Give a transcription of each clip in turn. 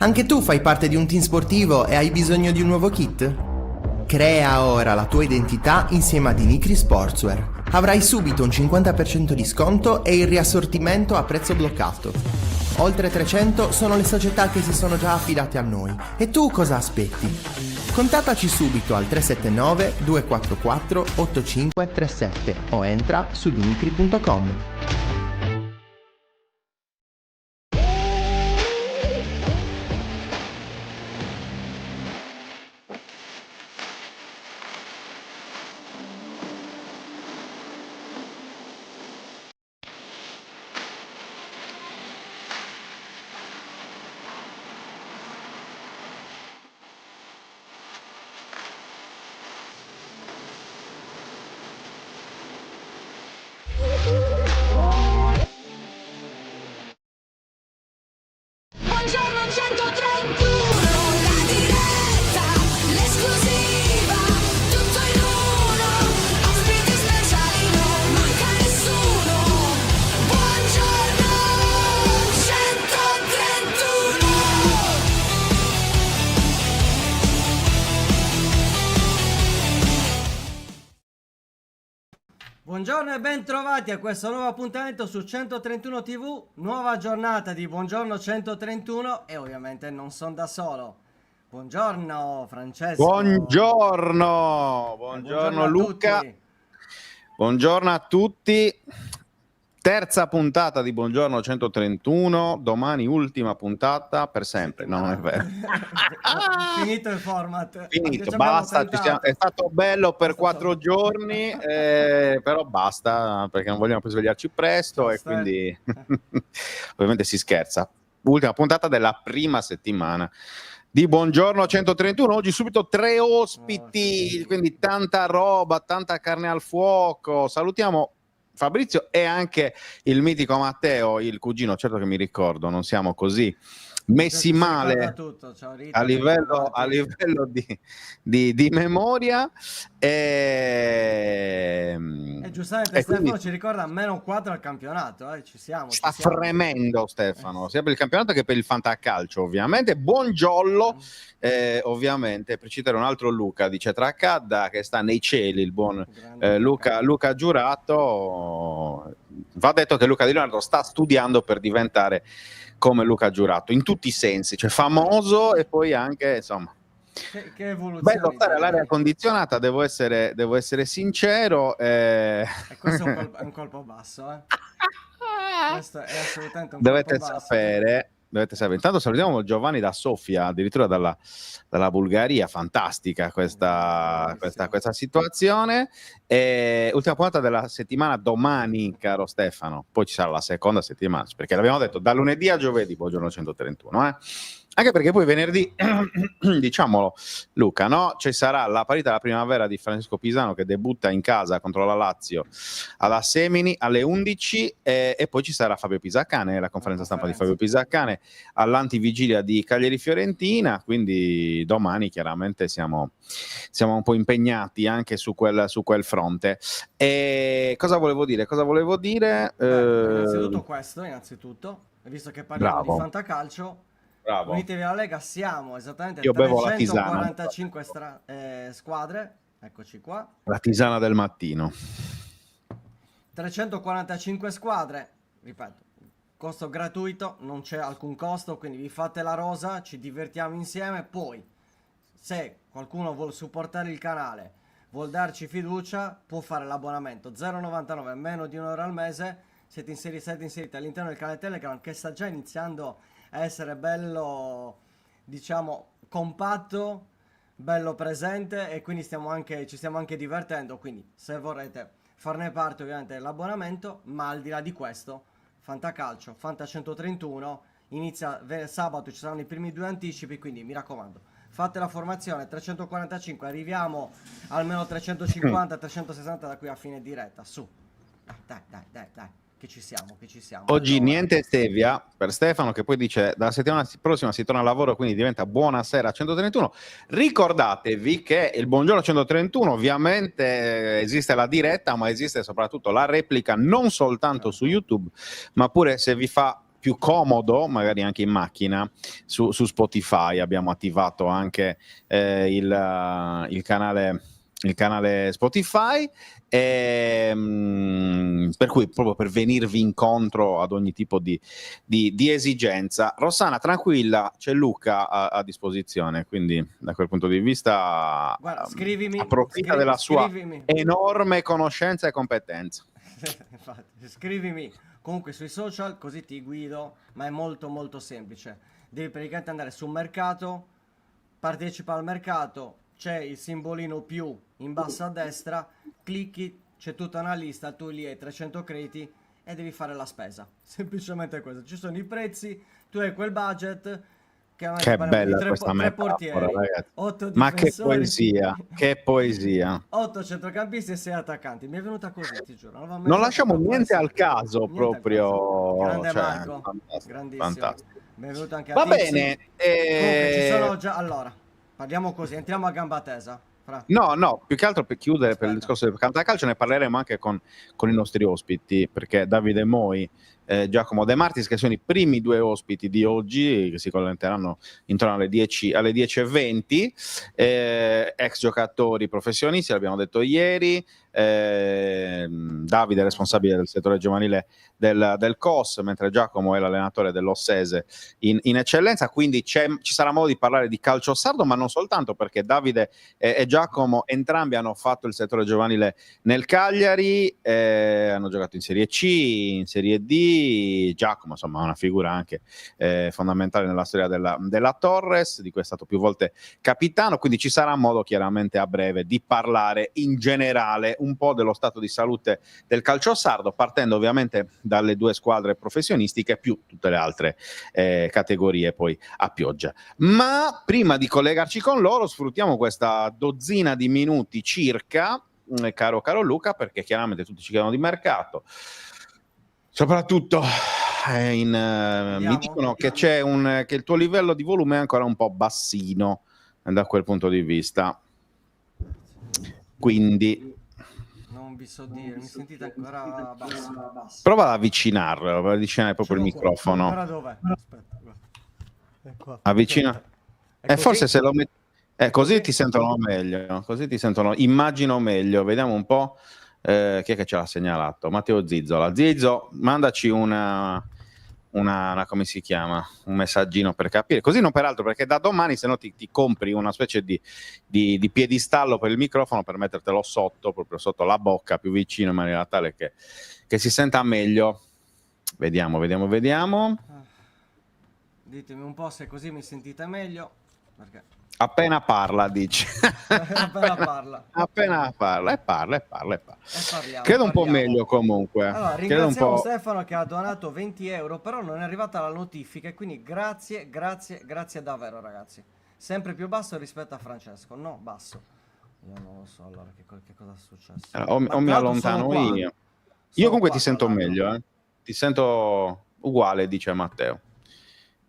Anche tu fai parte di un team sportivo e hai bisogno di un nuovo kit? Crea ora la tua identità insieme a Dimitri Sportswear. Avrai subito un 50% di sconto e il riassortimento a prezzo bloccato. Oltre 300 sono le società che si sono già affidate a noi. E tu cosa aspetti? Contattaci subito al 379 244 8537 o entra su dimitri.com. Buongiorno 131, la diretta, l'esclusiva, tutto in uno, ospiti speciali, non manca nessuno. Buongiorno 131. Buongiorno e ben trovati a questo nuovo appuntamento su 131 TV, nuova giornata di Buongiorno 131 e ovviamente non sono da solo. Buongiorno Francesco. Buongiorno a Luca. tutti. Buongiorno a tutti. Terza puntata di Buongiorno 131, domani ultima puntata per sempre. No, non è vero. Finito il format. Finito, Ci basta. abbiamo È stato bello per 4 giorni, però basta perché non vogliamo più svegliarci presto e quindi ovviamente si scherza. Ultima puntata della prima settimana di Buongiorno 131. Oggi subito 3 ospiti, quindi tanta roba, tanta carne al fuoco. Salutiamo Fabrizio e anche il mitico Matteo, il cugino, certo che mi ricordo, non siamo così messi male tutto. Ciao, Rita, a livello di memoria e giustamente Stefano quindi ci ricorda meno 4 al campionato, ci siamo. sta fremendo Stefano, sia per il campionato che per il fantacalcio ovviamente. Buongiorno, ovviamente per citare un altro Luca di Cetracadda che sta nei cieli, il buon Luca Giurato. Va detto che Luca Di Leonardo sta studiando per diventare come Luca Giurato in tutti i sensi, cioè famoso e poi anche insomma che evoluzione. Bello stare all'aria condizionata, devo essere sincero. E questo è un colpo basso, questo è assolutamente un Dovete colpo basso. sapere. Intanto salutiamo Giovanni da Sofia, addirittura dalla Bulgaria. Fantastica questa situazione. Ultima puntata della settimana domani, caro Stefano. Poi ci sarà la seconda settimana, perché l'abbiamo detto da lunedì a giovedì, Buongiorno 131. Anche perché poi venerdì, diciamolo Luca, no? Ci sarà la parità della primavera di Francesco Pisano che debutta in casa contro la Lazio alla Semini alle 11 e poi ci sarà Fabio Pisacane, la conferenza stampa di Fabio Pisacane all'antivigilia di Cagliari-Fiorentina, quindi domani chiaramente siamo un po' impegnati anche su quel fronte. E cosa volevo dire? Innanzitutto visto che parliamo di fantacalcio, Bravo. unitevi alla Lega, siamo esattamente Io bevo 345 squadre, eccoci qua. La tisana del mattino. 345 squadre, ripeto, costo gratuito, non c'è alcun costo, quindi vi fate la rosa, ci divertiamo insieme. Poi, se qualcuno vuole supportare il canale, vuol darci fiducia, può fare l'abbonamento 0,99, meno di €1 al mese. Siete inseriti all'interno del canale Telegram che sta già iniziando a essere bello, diciamo, compatto, bello presente, e quindi ci stiamo anche divertendo. Quindi se vorrete farne parte ovviamente dell'abbonamento, ma al di là di questo, Fantacalcio, Fanta 131 inizia sabato, ci saranno i primi 2 anticipi, quindi mi raccomando, fate la formazione 345, arriviamo almeno 350-360 da qui a fine diretta, su, dai, che ci siamo. Oggi allora, niente stevia per Stefano, che poi dice dalla settimana prossima si torna a lavoro, quindi diventa Buonasera 131. Ricordatevi che il Buongiorno 131 ovviamente esiste la diretta, ma esiste soprattutto la replica, non soltanto su YouTube, ma pure se vi fa più comodo, magari anche in macchina, su Spotify. Abbiamo attivato anche il canale Spotify, per cui proprio per venirvi incontro ad ogni tipo di esigenza. Rossana, tranquilla, c'è Luca a disposizione, quindi da quel punto di vista Guarda, scrivimi, approfitta della sua scrivimi. enorme conoscenza e competenza. Infatti, scrivimi comunque sui social, così ti guido, ma è molto molto semplice. Devi praticamente andare sul mercato, partecipa al mercato, c'è il simbolino più in basso a destra, clicchi, c'è tutta una lista, tu lì hai 300 crediti e devi fare la spesa. Semplicemente questo, ci sono i prezzi, tu hai quel budget, che Bella questa metafora, ragazzi. 8 Ma che difensori, poesia, che poesia. 8 centrocampisti e 6 attaccanti. Mi è venuta così, ti giuro. Non lasciamo niente al caso, Niente proprio. al caso. Grande cioè, Marco, fantastico, grandissimo. fantastico. Benvenuto anche a Va Tizzi. bene, Comunque ci sono già. Allora, parliamo così, entriamo a gamba tesa. No, più che altro per chiudere, per il Aspetta. discorso del Cantacalcio ne parleremo anche con i nostri ospiti, perché Davide Moi, Giacomo De Martis, che sono i primi due ospiti di oggi, che si collegheranno intorno alle 10:20, ex giocatori professionisti, l'abbiamo detto ieri. Davide è responsabile del settore giovanile del COS, mentre Giacomo è l'allenatore dell'Ossese in eccellenza, quindi ci sarà modo di parlare di calcio sardo, ma non soltanto, perché Davide e Giacomo entrambi hanno fatto il settore giovanile nel Cagliari, hanno giocato in Serie C, in Serie D. Giacomo insomma è una figura anche fondamentale nella storia della Torres, di cui è stato più volte capitano, quindi ci sarà modo chiaramente a breve di parlare in generale un po' dello stato di salute del calcio sardo, partendo ovviamente dalle due squadre professionistiche più tutte le altre categorie poi a pioggia. Ma prima di collegarci con loro sfruttiamo questa dozzina di minuti circa, caro Luca, perché chiaramente tutti ci chiedono di mercato, soprattutto mi dicono che che il tuo livello di volume è ancora un po' bassino da quel punto di vista, quindi Non vi so dire, mi sentite ancora basso? prova ad avvicinare proprio il microfono. Ancora dov'è? Aspetta, guarda. È qua. Avvicina. È così? Forse se lo metti. Così ti sentono meglio. Così ti sentono, immagino meglio. Vediamo un po'. Chi è che ce l'ha segnalato? Matteo Zizzola. Zizzo, mandaci una come si chiama? Un messaggino per capire. Così non peraltro, perché da domani se no ti compri una specie di piedistallo per il microfono per mettertelo sotto, proprio sotto la bocca, più vicino, in maniera tale che si senta meglio. Vediamo. Ditemi un po' se così mi sentite meglio. Perché Appena parla, dice. appena parla. Appena parla. E parla. Parliamo, Credo un po' parliamo. meglio comunque. Allora, Credo un ringraziamo po'. Stefano che ha donato 20 euro, però non è arrivata la notifica e quindi grazie davvero, ragazzi. Sempre più basso rispetto a Francesco, no? Basso. Io non lo so allora che cosa è successo. O Ma mi tra l'altro allontano sono qua. io. Sono Io comunque qua, ti sento tra l'altro. meglio, Ti sento uguale, dice Matteo.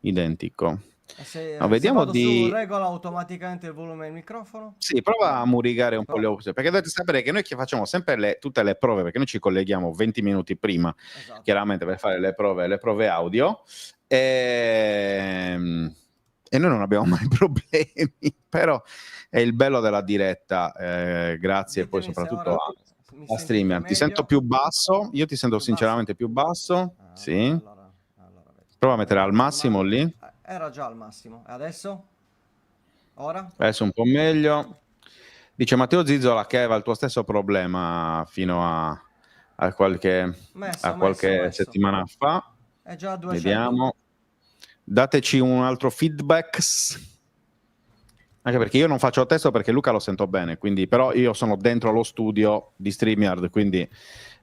Identico. E se, No, vediamo se vado di. su regola automaticamente il volume del microfono? Sì, prova a murigare un po' le opzioni, perché dovete sapere che noi che facciamo sempre tutte le prove, perché noi ci colleghiamo 20 minuti prima, Esatto. chiaramente per fare le prove audio, e noi non abbiamo mai problemi, però è il bello della diretta, grazie Ditemi poi se soprattutto ora a mi sentite streamer. Ti meglio. sento più basso, io ti sento Più sinceramente più basso, sì. Allora, vedi. Prova a mettere al massimo lì, Era già al massimo. E adesso? Ora? adesso un po' meglio. Dice Matteo Zizzola che aveva il tuo stesso problema fino a qualche Messo. settimana fa. È già a 200. Vediamo. Dateci un altro feedback. Anche perché io non faccio testo perché Luca lo sento bene, quindi però io sono dentro lo studio di StreamYard, quindi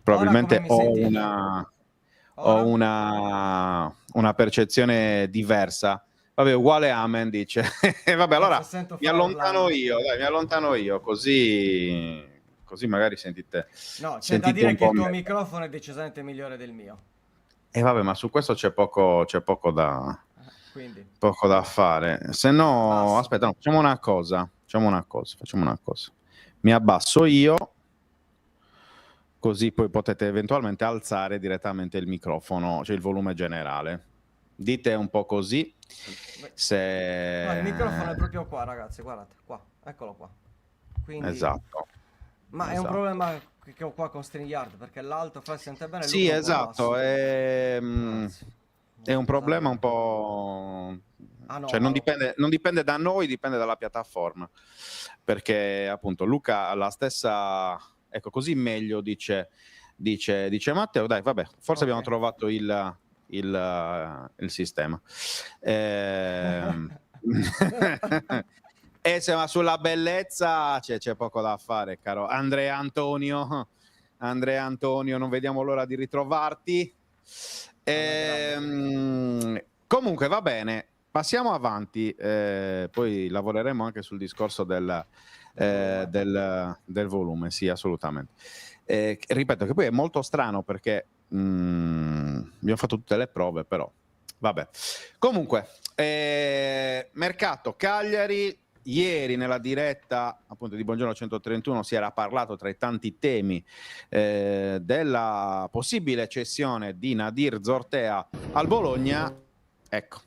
probabilmente come mi sentite? ho una percezione diversa. Vabbè, uguale amen, dice. Vabbè, allora Sento mi fare allontano urlare. io, dai, mi allontano io, così magari sentite. No, c'è da sentite dire un che il po' tuo meglio. microfono è decisamente migliore del mio. E vabbè, ma su questo c'è poco da Quindi, fare. Se no, Basso. aspetta, no, facciamo una cosa. Mi abbasso io, così poi potete eventualmente alzare direttamente il microfono, cioè il volume generale. dite un po' così. Se... No, il microfono è proprio qua, ragazzi, guardate, qua, eccolo qua. Quindi... Esatto. Ma è un Esatto. problema che ho qua con StreamYard, perché l'alto fa sente bene, Sì, Luca un po' esatto, basso. è un Scusate. problema un po'... Cioè non dipende da noi, dipende dalla piattaforma. Perché appunto Luca ha la stessa... Ecco, così meglio dice Matteo. Dai, vabbè, forse abbiamo trovato il sistema. E insomma, sulla bellezza c'è poco da fare, caro Andrea Antonio, non vediamo l'ora di ritrovarti. Comunque va bene, passiamo avanti, poi lavoreremo anche sul discorso del volume, sì, assolutamente. Ripeto che poi è molto strano perché abbiamo fatto tutte le prove, però vabbè. Comunque, mercato Cagliari. Ieri nella diretta appunto di Buongiorno 131 si era parlato tra i tanti temi della possibile cessione di Nadir Zortea al Bologna. Ecco,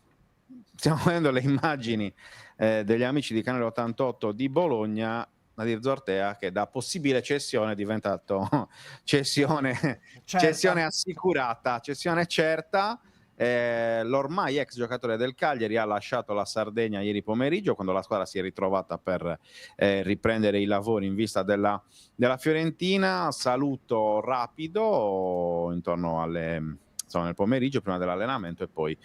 stiamo vedendo le immagini degli amici di Canale 88 di Bologna. Nadir Zortea che da possibile cessione è diventato cessione assicurata, cessione certa. L'ormai ex giocatore del Cagliari ha lasciato la Sardegna ieri pomeriggio quando la squadra si è ritrovata per riprendere i lavori in vista della Fiorentina. Saluto rapido intorno alle nel pomeriggio prima dell'allenamento e poi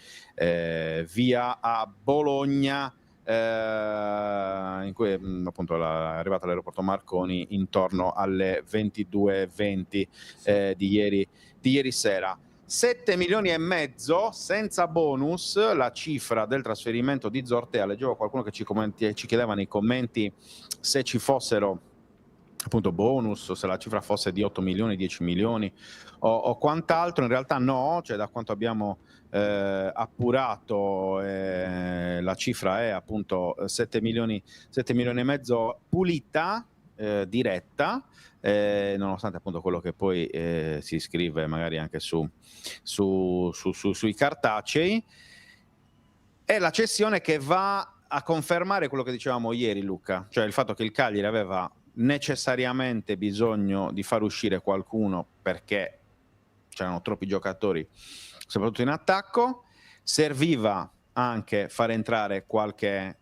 via a Bologna, in cui appunto è arrivato all'aeroporto Marconi intorno alle 22:20 di ieri sera. 7 milioni e mezzo senza bonus, la cifra del trasferimento di Zortea. Leggevo qualcuno che ci chiedeva nei commenti se ci fossero appunto bonus o se la cifra fosse di 8 milioni, 10 milioni o quant'altro. In realtà no, cioè da quanto abbiamo appurato la cifra è appunto 7 milioni e mezzo pulita, diretta, nonostante appunto quello che poi si scrive magari anche sui cartacei. È la cessione che va a confermare quello che dicevamo ieri, Luca, cioè il fatto che il Cagliari aveva necessariamente bisogno di far uscire qualcuno perché c'erano troppi giocatori soprattutto in attacco, serviva anche far entrare qualche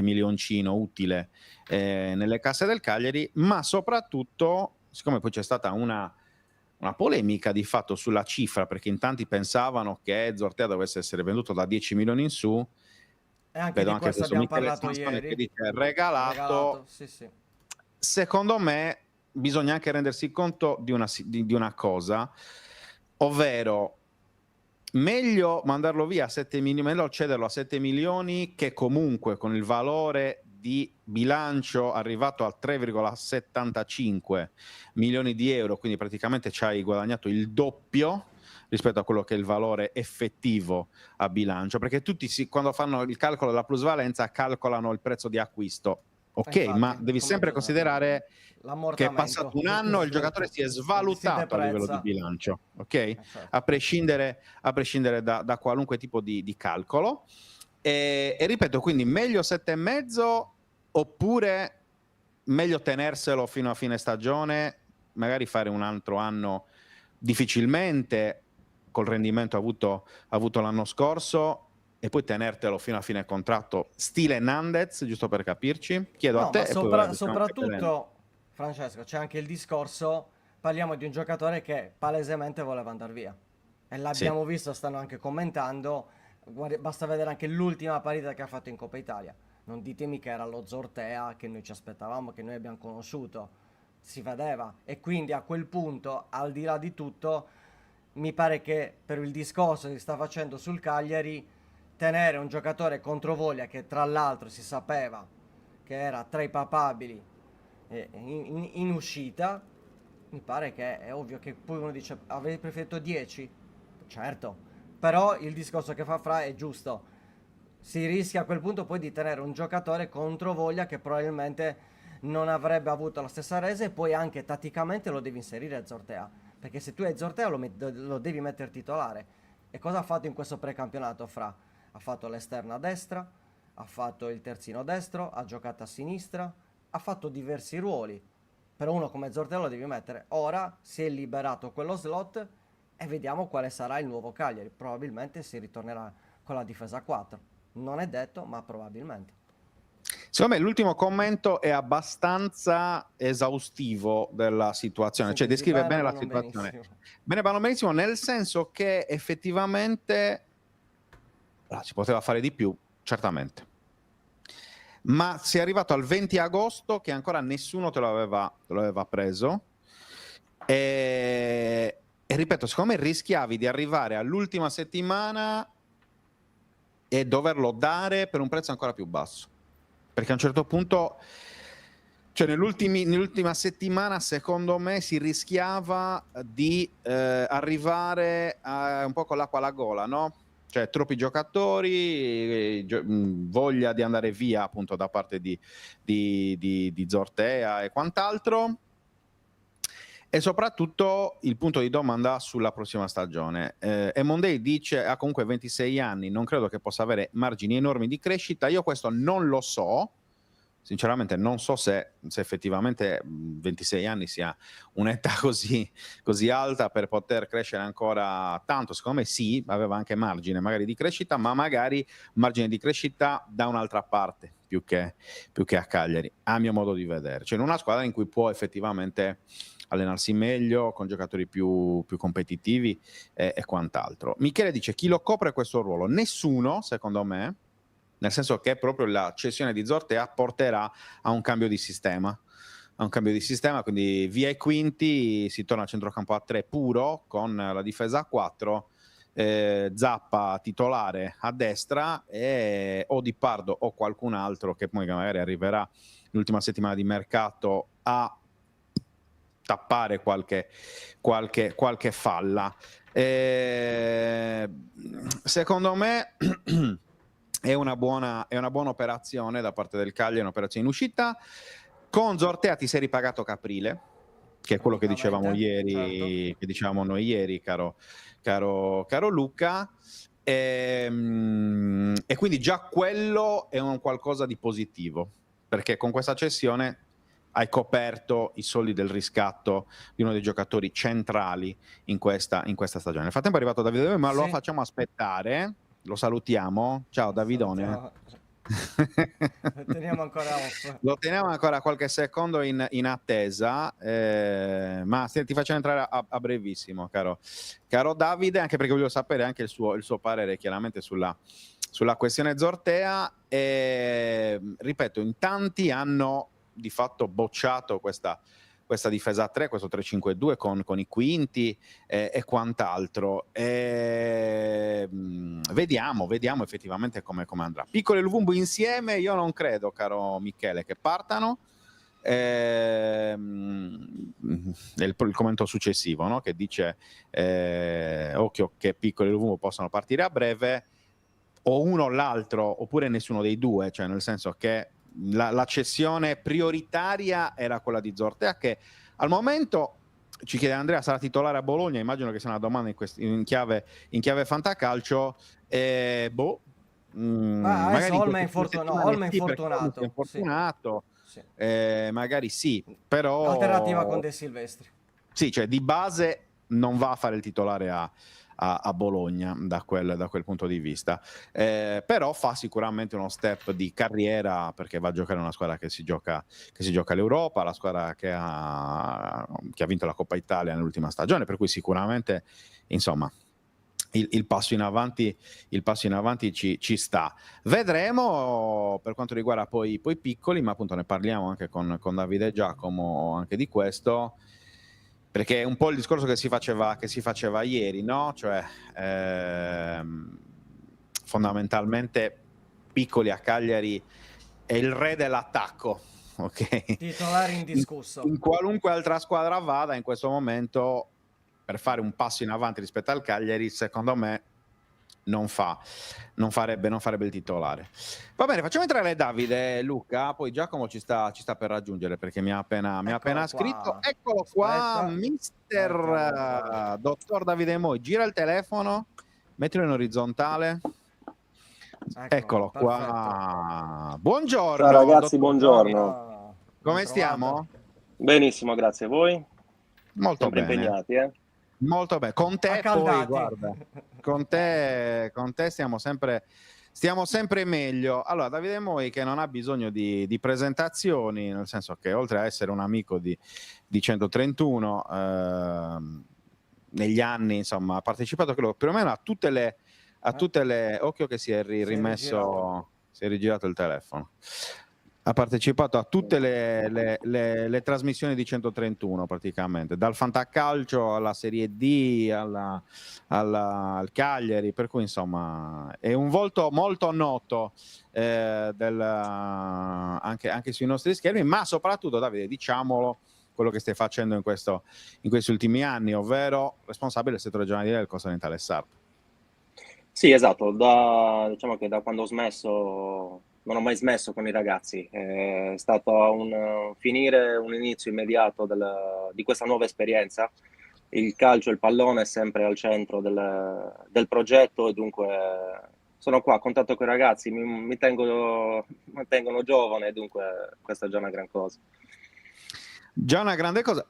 milioncino utile nelle casse del Cagliari, ma soprattutto, siccome poi c'è stata una polemica di fatto sulla cifra, perché in tanti pensavano che Zortea dovesse essere venduto da 10 milioni in su, e anche vedo di anche questo questo abbiamo Michele parlato Sansoni ieri. che dice regalato. Sì, sì. Secondo me bisogna anche rendersi conto di una cosa, ovvero meglio mandarlo via a 7 milioni, meglio cederlo a 7 milioni che comunque con il valore di bilancio arrivato a 3,75 milioni di euro, quindi praticamente ci hai guadagnato il doppio rispetto a quello che è il valore effettivo a bilancio, perché tutti quando fanno il calcolo della plusvalenza calcolano il prezzo di acquisto. Ok, Infatti, ma devi sempre considerare che è passato un anno e il giocatore si è svalutato a livello di bilancio, ok? Certo. A prescindere da qualunque tipo di calcolo. E ripeto, quindi meglio 7,5 oppure meglio tenerselo fino a fine stagione, magari fare un altro anno difficilmente col rendimento avuto l'anno scorso e poi tenertelo fino a fine contratto, stile Nandez, giusto per capirci. Chiedo a te. Soprattutto, Francesco, c'è anche il discorso, parliamo di un giocatore che palesemente voleva andare via. E l'abbiamo visto, stanno anche commentando, basta vedere anche l'ultima partita che ha fatto in Coppa Italia. Non ditemi che era lo Zortea che noi ci aspettavamo, che noi abbiamo conosciuto. Si vedeva. E quindi a quel punto, al di là di tutto, mi pare che per il discorso che si sta facendo sul Cagliari, tenere un giocatore contro voglia che tra l'altro si sapeva che era tra i papabili in uscita, mi pare che è ovvio che poi uno dice avrei preferito 10, certo, però il discorso che fa Fra è giusto, si rischia a quel punto poi di tenere un giocatore contro voglia che probabilmente non avrebbe avuto la stessa resa, e poi anche tatticamente lo devi inserire a Zortea, perché se tu hai Zortea lo devi mettere titolare. E cosa ha fatto in questo precampionato? Ha fatto l'esterno a destra, ha fatto il terzino destro, ha giocato a sinistra, ha fatto diversi ruoli. Per uno come Zortea lo devi mettere. Ora si è liberato quello slot e vediamo quale sarà il nuovo Cagliari. Probabilmente si ritornerà con la difesa a 4. Non è detto, ma probabilmente. Secondo me l'ultimo commento è abbastanza esaustivo della situazione, cioè Sintesi descrive bene, bene ma la non situazione. benissimo. Bene, vanno benissimo, nel senso che effettivamente si poteva fare di più, certamente. Ma si è arrivato al 20 agosto che ancora nessuno te lo aveva preso. E ripeto, secondo me rischiavi di arrivare all'ultima settimana e doverlo dare per un prezzo ancora più basso. Perché a un certo punto, cioè nell'ultima settimana, secondo me si rischiava di arrivare un po' con l'acqua alla gola, no? Cioè troppi giocatori, voglia di andare via appunto da parte di Zortea e quant'altro. E soprattutto il punto di domanda sulla prossima stagione. Monday dice ha comunque 26 anni, non credo che possa avere margini enormi di crescita. Io questo non lo so, sinceramente non so se effettivamente 26 anni sia un'età così alta per poter crescere ancora tanto. Secondo me sì, aveva anche margine magari di crescita, ma magari margine di crescita da un'altra parte più che a Cagliari, a mio modo di vedere. Cioè in una squadra in cui può effettivamente allenarsi meglio, con giocatori più competitivi e quant'altro. Michele dice: chi lo copre questo ruolo? Nessuno, secondo me, nel senso che proprio la cessione di Zortea porterà a un cambio di sistema. Quindi via i quinti, si torna a centrocampo a 3 puro, con la difesa a 4, Zappa titolare a destra, e o Di Pardo o qualcun altro che poi magari arriverà l'ultima settimana di mercato a tappare qualche falla. Secondo me è una buona operazione da parte del Cagliari, un'operazione in uscita. Con Zortea ti sei ripagato Caprile, che è quello che dicevamo ieri, certo. che dicevamo noi ieri, caro Luca. E quindi già quello è un qualcosa di positivo, perché con questa cessione hai coperto i soldi del riscatto di uno dei giocatori centrali in questa stagione. Nel frattempo è arrivato Davide, ma lo facciamo aspettare, lo salutiamo. Ciao Davidone. Lo teniamo ancora off. Lo teniamo ancora qualche secondo in attesa, ma ti faccio entrare a brevissimo, caro Davide, anche perché voglio sapere anche il suo parere chiaramente sulla questione Zortea. Ripeto, in tanti hanno di fatto bocciato questa difesa a 3, questo 3-5-2 con i quinti e quant'altro. Vediamo effettivamente come andrà. Piccolo e Luvumbu insieme, io non credo, caro Michele, che partano. Il commento successivo, no? Che dice occhio che Piccolo e Luvumbu possono partire a breve, o uno o l'altro, oppure nessuno dei due, cioè nel senso che la cessione prioritaria era quella di Zortea, che al momento, ci chiede Andrea, sarà titolare a Bologna. Immagino che sia una domanda in chiave fantacalcio. Magari Olme è infortunato. Sì. Magari sì, però Alternativa con De Silvestri. Sì, cioè di base non va a fare il titolare a Bologna da quel punto di vista, però fa sicuramente uno step di carriera, perché va a giocare in una squadra che si gioca l'Europa, la squadra che ha vinto la Coppa Italia nell'ultima stagione, per cui sicuramente insomma il passo in avanti ci sta. Vedremo per quanto riguarda poi piccoli, ma appunto ne parliamo anche con Davide e Giacomo anche di questo, perché è un po' il discorso che si faceva ieri, no? Cioè fondamentalmente Piccoli a Cagliari è il re dell'attacco, ok? Titolare indiscusso. In qualunque altra squadra vada in questo momento, per fare un passo in avanti rispetto al Cagliari, secondo me non farebbe il titolare. Va bene, facciamo entrare Davide, Luca, poi Giacomo ci sta per raggiungere, perché mi ha appena scritto. Eccolo qua, mister dottor Davide Moi, gira il telefono, mettilo in orizzontale. Eccolo qua. Buongiorno. Ciao ragazzi, dottor buongiorno. Giovanni. Come stiamo? Benissimo, grazie a voi. Molto Sempre bene. impegnati, eh? Molto bene. Con te poi, Accaldati. guarda, con te stiamo sempre meglio. Allora, Davide Moi, che non ha bisogno di presentazioni, nel senso che oltre a essere un amico di 131, negli anni, insomma, ha partecipato credo, più o meno a tutte le occhio che si è rimesso, si è rigirato il telefono. Ha partecipato a tutte le trasmissioni di 131 praticamente, dal Fantacalcio alla Serie D al Cagliari, per cui insomma è un volto molto noto anche sui nostri schermi, ma soprattutto, Davide, diciamolo, quello che stai facendo in questi ultimi anni, ovvero responsabile del settore giovanile del Costa Orientale Sardo. Sì, esatto, diciamo che da quando ho smesso, non ho mai smesso con i ragazzi, è stato un inizio immediato di questa nuova esperienza. Il calcio, il pallone è sempre al centro del progetto e dunque sono qua a contatto con i ragazzi, mi mantengono giovane e dunque questa è già una gran cosa. Già una grande cosa,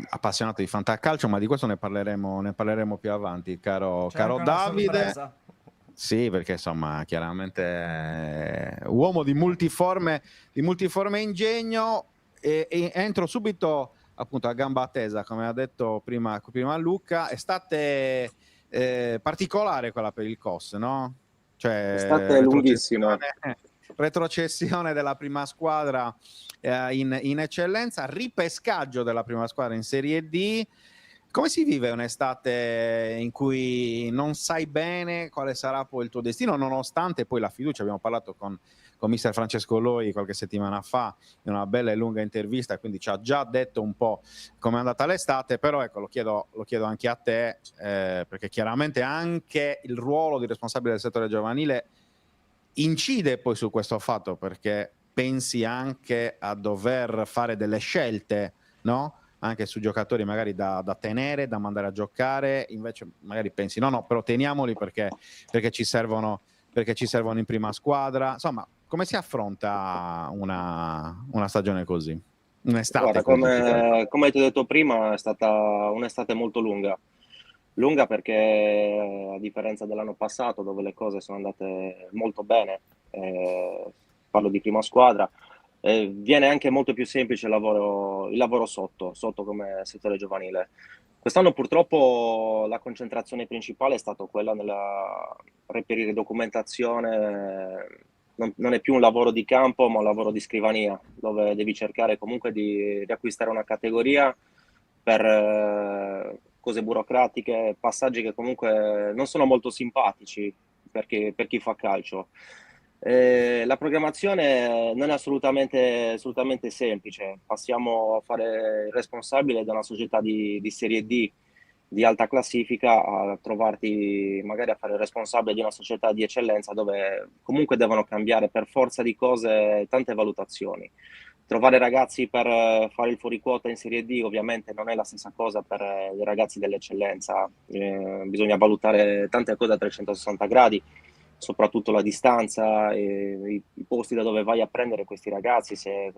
appassionato di fantacalcio, ma di questo ne parleremo più avanti, caro Davide. Sì, perché insomma, chiaramente uomo di multiforme ingegno, e entro subito appunto a gamba tesa, come ha detto prima Luca. Estate particolare quella per il COS, no? Cioè, Estate lunghissima. Retrocessione della prima squadra in eccellenza, ripescaggio della prima squadra in Serie D. Come si vive un'estate in cui non sai bene quale sarà poi il tuo destino, nonostante poi la fiducia? Abbiamo parlato con mister Francesco Loi qualche settimana fa in una bella e lunga intervista, quindi ci ha già detto un po' come è andata l'estate, però ecco, lo chiedo anche a te, perché chiaramente anche il ruolo di responsabile del settore giovanile incide poi su questo fatto, perché pensi anche a dover fare delle scelte, no? Anche su giocatori magari da tenere, da mandare a giocare, invece magari pensi no, però teniamoli perché ci servono in prima squadra. Insomma, come si affronta una stagione così? Un'estate Guarda, così? come ti ho detto prima, è stata un'estate molto lunga. Lunga perché, a differenza dell'anno passato, dove le cose sono andate molto bene, parlo di prima squadra, viene anche molto più semplice il lavoro sotto come settore giovanile. Quest'anno purtroppo la concentrazione principale è stata quella nel reperire documentazione. Non è più un lavoro di campo, ma un lavoro di scrivania, dove devi cercare comunque di riacquistare una categoria per cose burocratiche, passaggi che comunque non sono molto simpatici per chi fa calcio. La programmazione non è assolutamente semplice. Passiamo a fare il responsabile da una società di Serie D di alta classifica a trovarti magari a fare il responsabile di una società di eccellenza, dove comunque devono cambiare per forza di cose tante valutazioni. Trovare ragazzi per fare il fuoriquota in Serie D ovviamente non è la stessa cosa per i ragazzi dell'eccellenza. Bisogna valutare tante cose a 360 gradi, soprattutto la distanza e i posti da dove vai a prendere questi ragazzi, se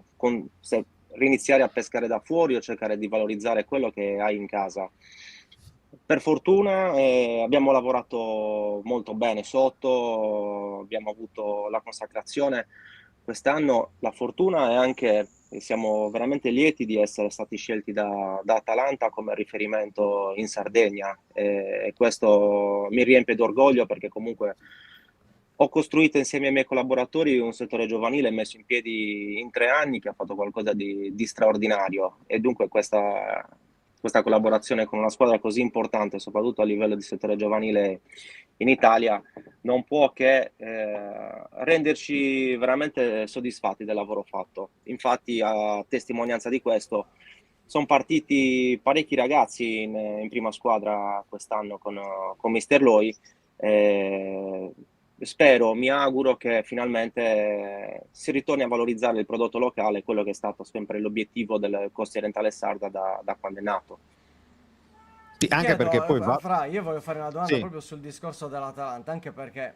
riniziare a pescare da fuori o cercare di valorizzare quello che hai in casa. Per fortuna abbiamo lavorato molto bene sotto, abbiamo avuto la consacrazione quest'anno. La fortuna è anche, siamo veramente lieti di essere stati scelti da Atalanta come riferimento in Sardegna, e questo mi riempie d'orgoglio, perché comunque ho costruito insieme ai miei collaboratori un settore giovanile messo in piedi in 3 anni che ha fatto qualcosa di straordinario, e dunque questa collaborazione con una squadra così importante, soprattutto a livello di settore giovanile in Italia, non può che renderci veramente soddisfatti del lavoro fatto. Infatti, a testimonianza di questo, sono partiti parecchi ragazzi in prima squadra quest'anno con mister Loi. Mi auguro che finalmente si ritorni a valorizzare il prodotto locale, quello che è stato sempre l'obiettivo del Costa Orientale Sarda da quando è nato. Sì, Ti anche chiedo, perché poi va... Fra, io voglio fare una domanda Sì, proprio sul discorso dell'Atalanta, anche perché,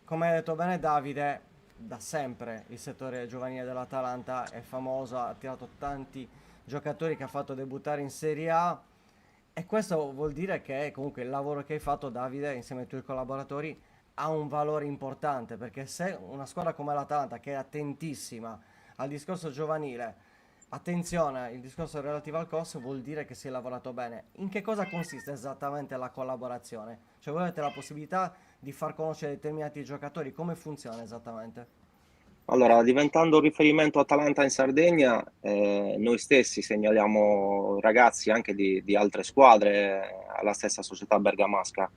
come hai detto bene Davide, da sempre il settore giovanile dell'Atalanta è famoso, ha attirato tanti giocatori che ha fatto debuttare in Serie A, e questo vuol dire che comunque il lavoro che hai fatto, Davide, insieme ai tuoi collaboratori, ha un valore importante, perché se una squadra come l'Atalanta, che è attentissima al discorso giovanile, attenzione, il discorso relativo al costo vuol dire che si è lavorato bene. In che cosa consiste esattamente la collaborazione? Cioè voi avete la possibilità di far conoscere determinati giocatori, come funziona esattamente? Allora, diventando un riferimento Atalanta in Sardegna, noi stessi segnaliamo ragazzi anche di altre squadre alla stessa società bergamasca.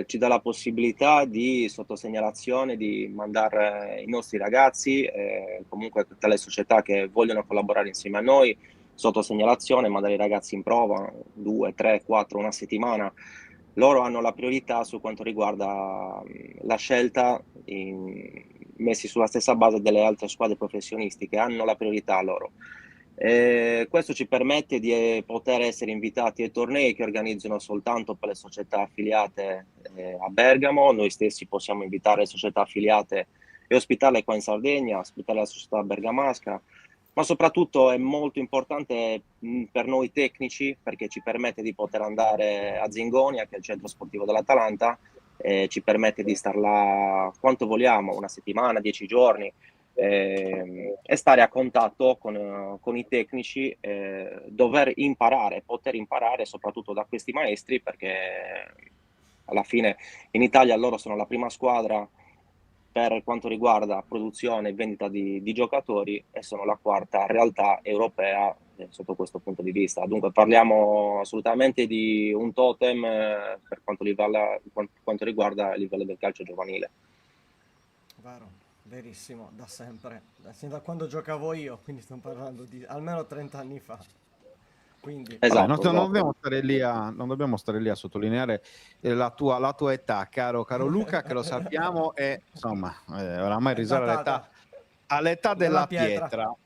Ci dà la possibilità di, sotto segnalazione, di mandare i nostri ragazzi, comunque tutte le società che vogliono collaborare insieme a noi, sotto segnalazione, mandare i ragazzi in prova, 2, 3, 4, una settimana. Loro hanno la priorità su quanto riguarda la scelta, messi sulla stessa base delle altre squadre professionistiche, hanno la priorità loro. Questo ci permette di poter essere invitati ai tornei che organizzano soltanto per le società affiliate a Bergamo. Noi stessi possiamo invitare le società affiliate e ospitarle qua in Sardegna, ospitare la società bergamasca, ma soprattutto è molto importante per noi tecnici, perché ci permette di poter andare a Zingonia, che è il centro sportivo dell'Atalanta, ci permette di star là quanto vogliamo, una settimana, 10 giorni, e stare a contatto con i tecnici, dover imparare, poter imparare soprattutto da questi maestri, perché alla fine in Italia loro sono la prima squadra per quanto riguarda produzione e vendita di giocatori, e sono la quarta realtà europea sotto questo punto di vista. Dunque parliamo assolutamente di un totem per quanto riguarda il livello del calcio giovanile. Vero, verissimo, da sempre, sin da quando giocavo io, quindi stiamo parlando di almeno 30 anni fa. Quindi, vabbè, Esatto, non esatto. dobbiamo stare lì a, non dobbiamo stare lì a sottolineare la tua età, caro Luca, che lo sappiamo, e insomma, oramai è risale datata all'età della della pietra. pietra.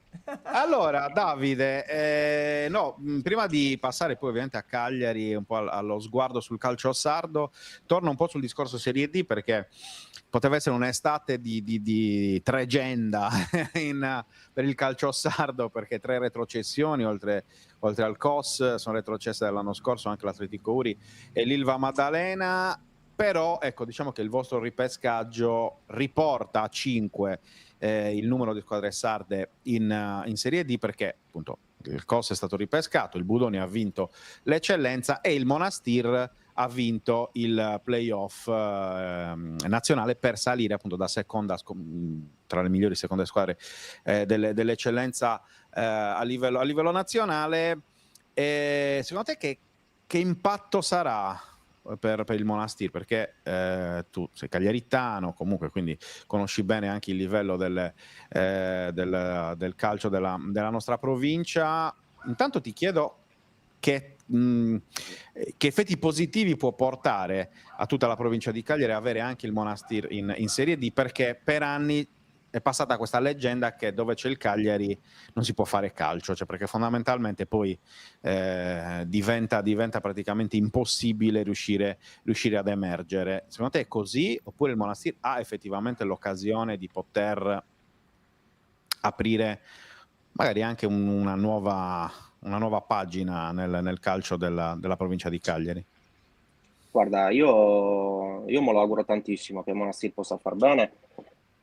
Allora, Davide, no, prima di passare poi ovviamente a Cagliari, un po' allo sguardo sul calcio sardo, torno un po' sul discorso Serie D, perché poteva essere un'estate di tregenda per il calcio sardo, perché 3 retrocessioni, oltre al COS, sono retrocesse dall'anno scorso anche l'Atletico Uri e l'Ilva Maddalena. Però ecco, diciamo che il vostro ripescaggio riporta a 5 il numero di squadre sarde in Serie D, perché appunto il COS è stato ripescato, il Budoni ha vinto l'Eccellenza e il Monastir ha vinto il playoff nazionale per salire appunto da seconda, tra le migliori seconde squadre dell'Eccellenza a livello nazionale. Secondo te che impatto sarà per il Monastir? Perché tu sei cagliaritano comunque, quindi conosci bene anche il livello del calcio della nostra provincia. Intanto ti chiedo che effetti positivi può portare a tutta la provincia di Cagliari avere anche il Monastir in Serie D, perché per anni è passata questa leggenda che dove c'è il Cagliari non si può fare calcio, cioè perché fondamentalmente poi diventa praticamente impossibile riuscire ad emergere. Secondo te è così, oppure il Monastir ha effettivamente l'occasione di poter aprire magari anche una nuova pagina nel calcio della provincia di Cagliari? Guarda, io me lo auguro tantissimo che Monastir possa far bene,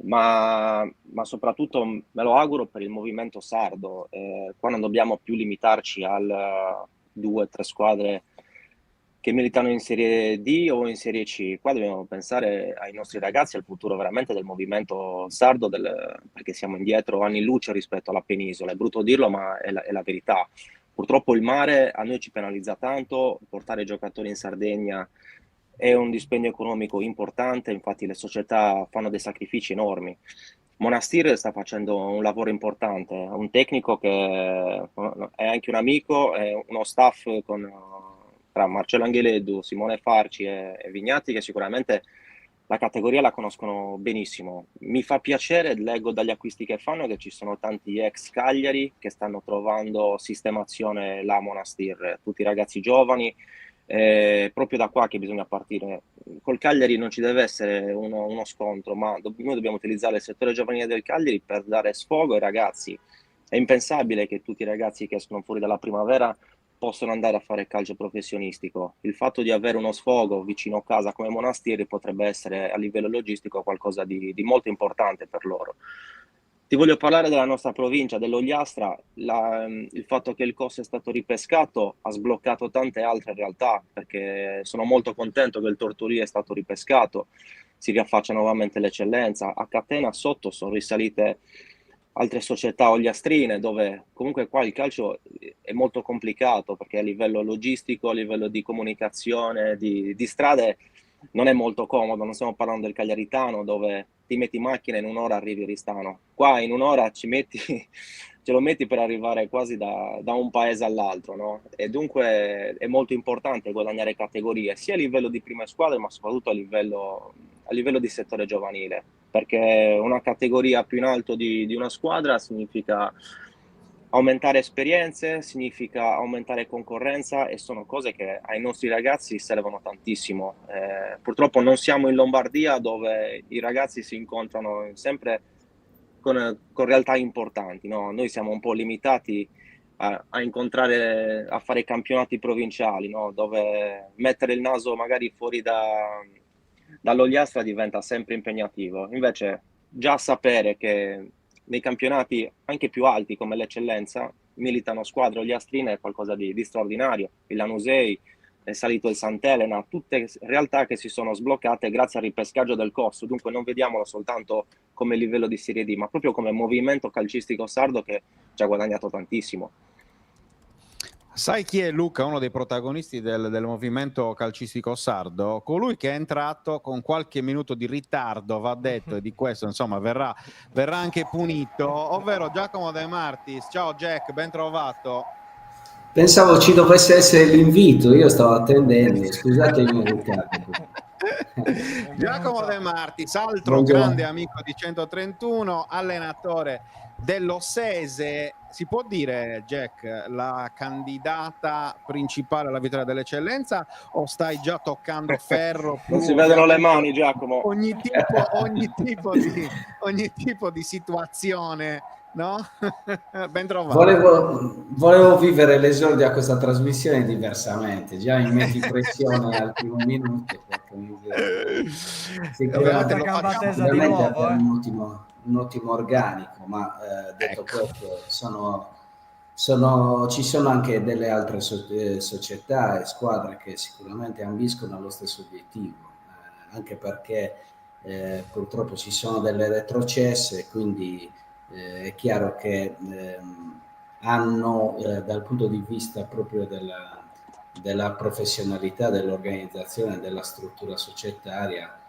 ma soprattutto me lo auguro per il movimento sardo. Qua non dobbiamo più limitarci al 2 o 3 squadre che militano in Serie D o in Serie C. Qua dobbiamo pensare ai nostri ragazzi, al futuro veramente del movimento sardo, perché siamo indietro anni luce rispetto alla penisola. È brutto dirlo, ma è la verità. Purtroppo il mare a noi ci penalizza tanto, portare giocatori in Sardegna è un dispendio economico importante, infatti le società fanno dei sacrifici enormi. Monastir sta facendo un lavoro importante, un tecnico che è anche un amico, è uno staff tra Marcello Angheleddu, Simone Farci e Vignati, che sicuramente la categoria la conoscono benissimo. Mi fa piacere, leggo dagli acquisti che fanno, che ci sono tanti ex Cagliari che stanno trovando sistemazione là a Monastir, tutti ragazzi giovani, proprio da qua che bisogna partire. Col Cagliari non ci deve essere uno scontro, ma noi dobbiamo utilizzare il settore giovanile del Cagliari per dare sfogo ai ragazzi. È impensabile che tutti i ragazzi che escono fuori dalla primavera possano andare a fare calcio professionistico. Il fatto di avere uno sfogo vicino a casa come Monastieri potrebbe essere a livello logistico qualcosa di molto importante per loro. Ti voglio parlare della nostra provincia, dell'Ogliastra. Il fatto che il COS è stato ripescato ha sbloccato tante altre realtà, perché sono molto contento che il Tortolì è stato ripescato, si riaffaccia nuovamente l'eccellenza. A catena sotto sono risalite altre società ogliastrine, dove comunque qua il calcio è molto complicato, perché a livello logistico, a livello di comunicazione, di strade, non è molto comodo. Non stiamo parlando del Cagliaritano, dove ti metti in macchina e in un'ora arrivi a Ristano. Qua in un'ora ce lo metti per arrivare quasi da un paese all'altro, no? E dunque è molto importante guadagnare categorie, sia a livello di prime squadre, ma soprattutto a livello di settore giovanile, perché una categoria più in alto di una squadra significa aumentare esperienze, significa aumentare concorrenza, e sono cose che ai nostri ragazzi servono tantissimo. Purtroppo non siamo in Lombardia, dove i ragazzi si incontrano sempre con realtà importanti, no? Noi siamo un po' limitati a incontrare, a fare campionati provinciali, no? Dove mettere il naso magari fuori dall'Ogliastra diventa sempre impegnativo. Invece già sapere che nei campionati anche più alti come l'Eccellenza militano squadre ogliastrine è qualcosa di straordinario. Il Lanusei, è salito il Sant'Elena, tutte realtà che si sono sbloccate grazie al ripescaggio del COS. Dunque non vediamolo soltanto come livello di Serie D, ma proprio come movimento calcistico sardo che ci ha guadagnato tantissimo. Sai chi è, Luca, uno dei protagonisti del movimento calcistico sardo? Colui che è entrato con qualche minuto di ritardo, va detto, e di questo insomma verrà anche punito, ovvero Giacomo De Martis. Ciao Jack, ben trovato. Pensavo ci dovesse essere l'invito, io stavo attendendo, scusatemi Riccardo. Giacomo De Martis, altro Buongiorno. grande amico di 131, allenatore dell'Ossese. Si può dire, Jack, la candidata principale alla vittoria dell'eccellenza, o stai già toccando ferro? Non si vedono le mani, Giacomo. Ogni tipo di situazione, no? Ben trovato. Volevo vivere l'esordio a questa trasmissione diversamente, già mi metti pressione al primo minuto. Ovviamente gamba tesa di nuovo, un ottimo organico, ma detto questo ci sono anche delle altre società e squadre che sicuramente ambiscono allo stesso obiettivo, anche perché purtroppo ci sono delle retrocesse, quindi è chiaro che hanno dal punto di vista proprio della professionalità dell'organizzazione, della struttura societaria,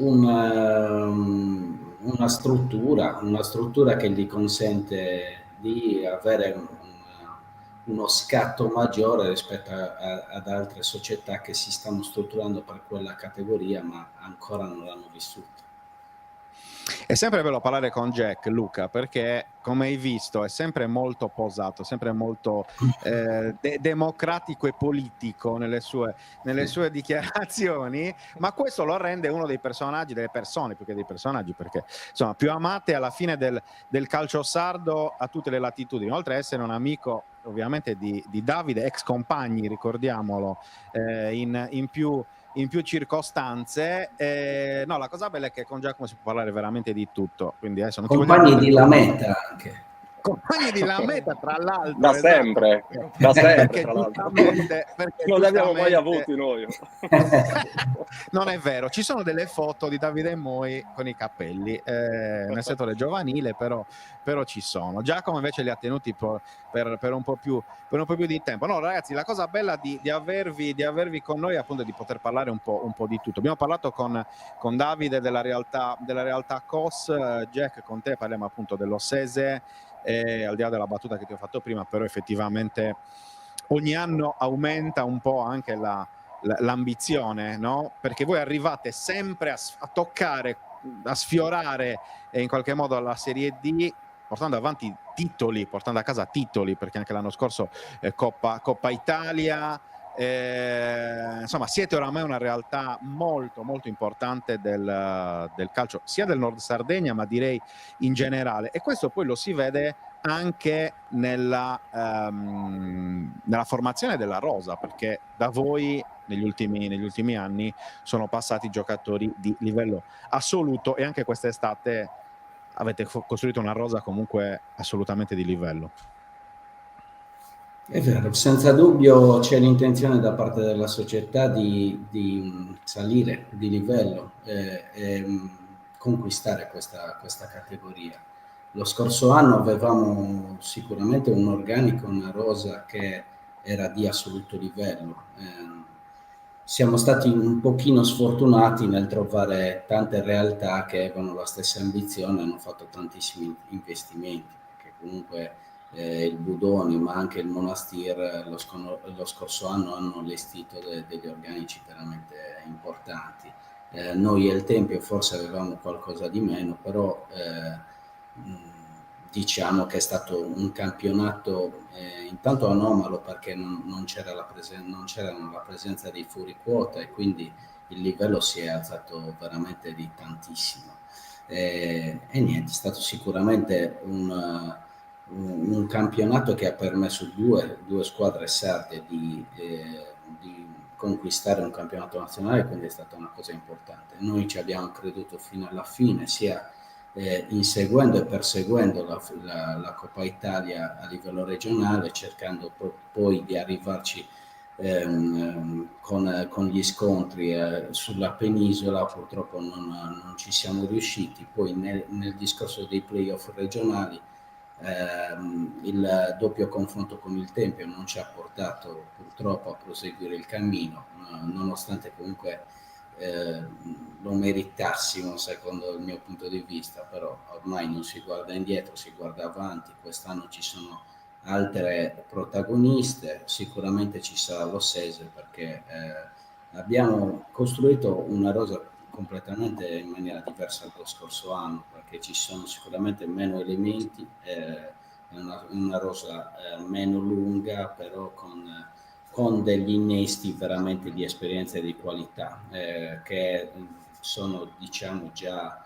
una struttura che gli consente di avere uno scatto maggiore rispetto ad altre società che si stanno strutturando per quella categoria ma ancora non l'hanno vissuta. È sempre bello parlare con Jack, Luca, perché come hai visto è sempre molto posato, sempre molto democratico e politico nelle sue dichiarazioni, ma questo lo rende uno dei personaggi, delle persone più che dei personaggi, perché insomma più amate alla fine del calcio sardo a tutte le latitudini, oltre ad essere un amico ovviamente di Davide, ex compagni, ricordiamolo, in più circostanze. No, la cosa bella è che con Giacomo si può parlare veramente di tutto, quindi adesso non compagni di Lametta anche. Compagni di Lametta, tra l'altro, da sempre, perché tra l'altro. Non li abbiamo mai avuti noi. Non è vero, ci sono delle foto di Davide Moi con i capelli nel settore giovanile, però ci sono. Giacomo invece li ha tenuti per un po' più di tempo. No, ragazzi, la cosa bella di avervi con noi è appunto di poter parlare un po' di tutto. Abbiamo parlato con Davide della realtà COS, Jack, con te parliamo appunto dell'Ossese. Al di là della battuta che ti ho fatto prima, però effettivamente ogni anno aumenta un po' anche l'ambizione, no? Perché voi arrivate sempre a toccare, a sfiorare in qualche modo la Serie D, portando avanti titoli, portando a casa titoli, perché anche l'anno scorso Coppa Italia. Insomma, siete oramai una realtà molto molto importante del calcio, sia del Nord Sardegna, ma direi in generale, e questo poi lo si vede anche nella formazione della rosa, perché da voi negli ultimi anni sono passati giocatori di livello assoluto, e anche quest'estate avete costruito una rosa comunque assolutamente di livello. È vero, senza dubbio c'è l'intenzione da parte della società di salire di livello e conquistare questa categoria. Lo scorso anno avevamo sicuramente un organico, una rosa che era di assoluto livello. Siamo stati un pochino sfortunati nel trovare tante realtà che avevano la stessa ambizione e hanno fatto tantissimi investimenti, perché comunque il Budoni, ma anche il Monastir lo scorso anno hanno allestito degli organici veramente importanti. Noi al Tempio forse avevamo qualcosa di meno, però diciamo che è stato un campionato intanto anomalo, perché non c'era la presenza dei fuoriquota, e quindi il livello si è alzato veramente di tantissimo. E niente, è stato sicuramente un campionato che ha permesso due squadre sarde di conquistare un campionato nazionale, quindi è stata una cosa importante. Noi ci abbiamo creduto fino alla fine, sia inseguendo e perseguendo la Coppa Italia a livello regionale, cercando poi di arrivarci con gli scontri sulla penisola. Purtroppo non ci siamo riusciti. Poi nel discorso dei playoff regionali il doppio confronto con il Tempio non ci ha portato purtroppo a proseguire il cammino, nonostante comunque lo meritassimo secondo il mio punto di vista. Però ormai non si guarda indietro, si guarda avanti. Quest'anno ci sono altre protagoniste, sicuramente ci sarà lo Sese, perché abbiamo costruito una rosa completamente in maniera diversa dallo scorso anno, perché ci sono sicuramente meno elementi, una rosa meno lunga, però con degli innesti veramente di esperienza e di qualità, che sono, diciamo, già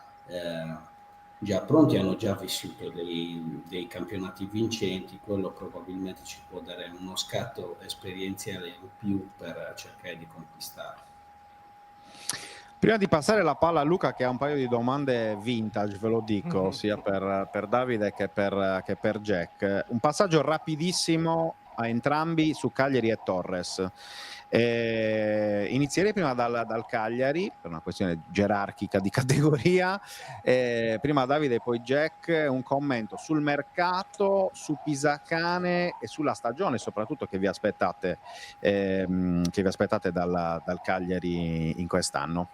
pronti, hanno già vissuto dei campionati vincenti. Quello probabilmente ci può dare uno scatto esperienziale in più per cercare di conquistare. Prima di passare la palla a Luca, che ha un paio di domande vintage, ve lo dico, sia per Davide che per Jack. Un passaggio rapidissimo a entrambi su Cagliari e Torres. Inizierei prima dal Cagliari, per una questione gerarchica di categoria. Prima Davide e poi Jack, un commento sul mercato, su Pisacane e sulla stagione soprattutto che vi aspettate dal Cagliari in quest'anno.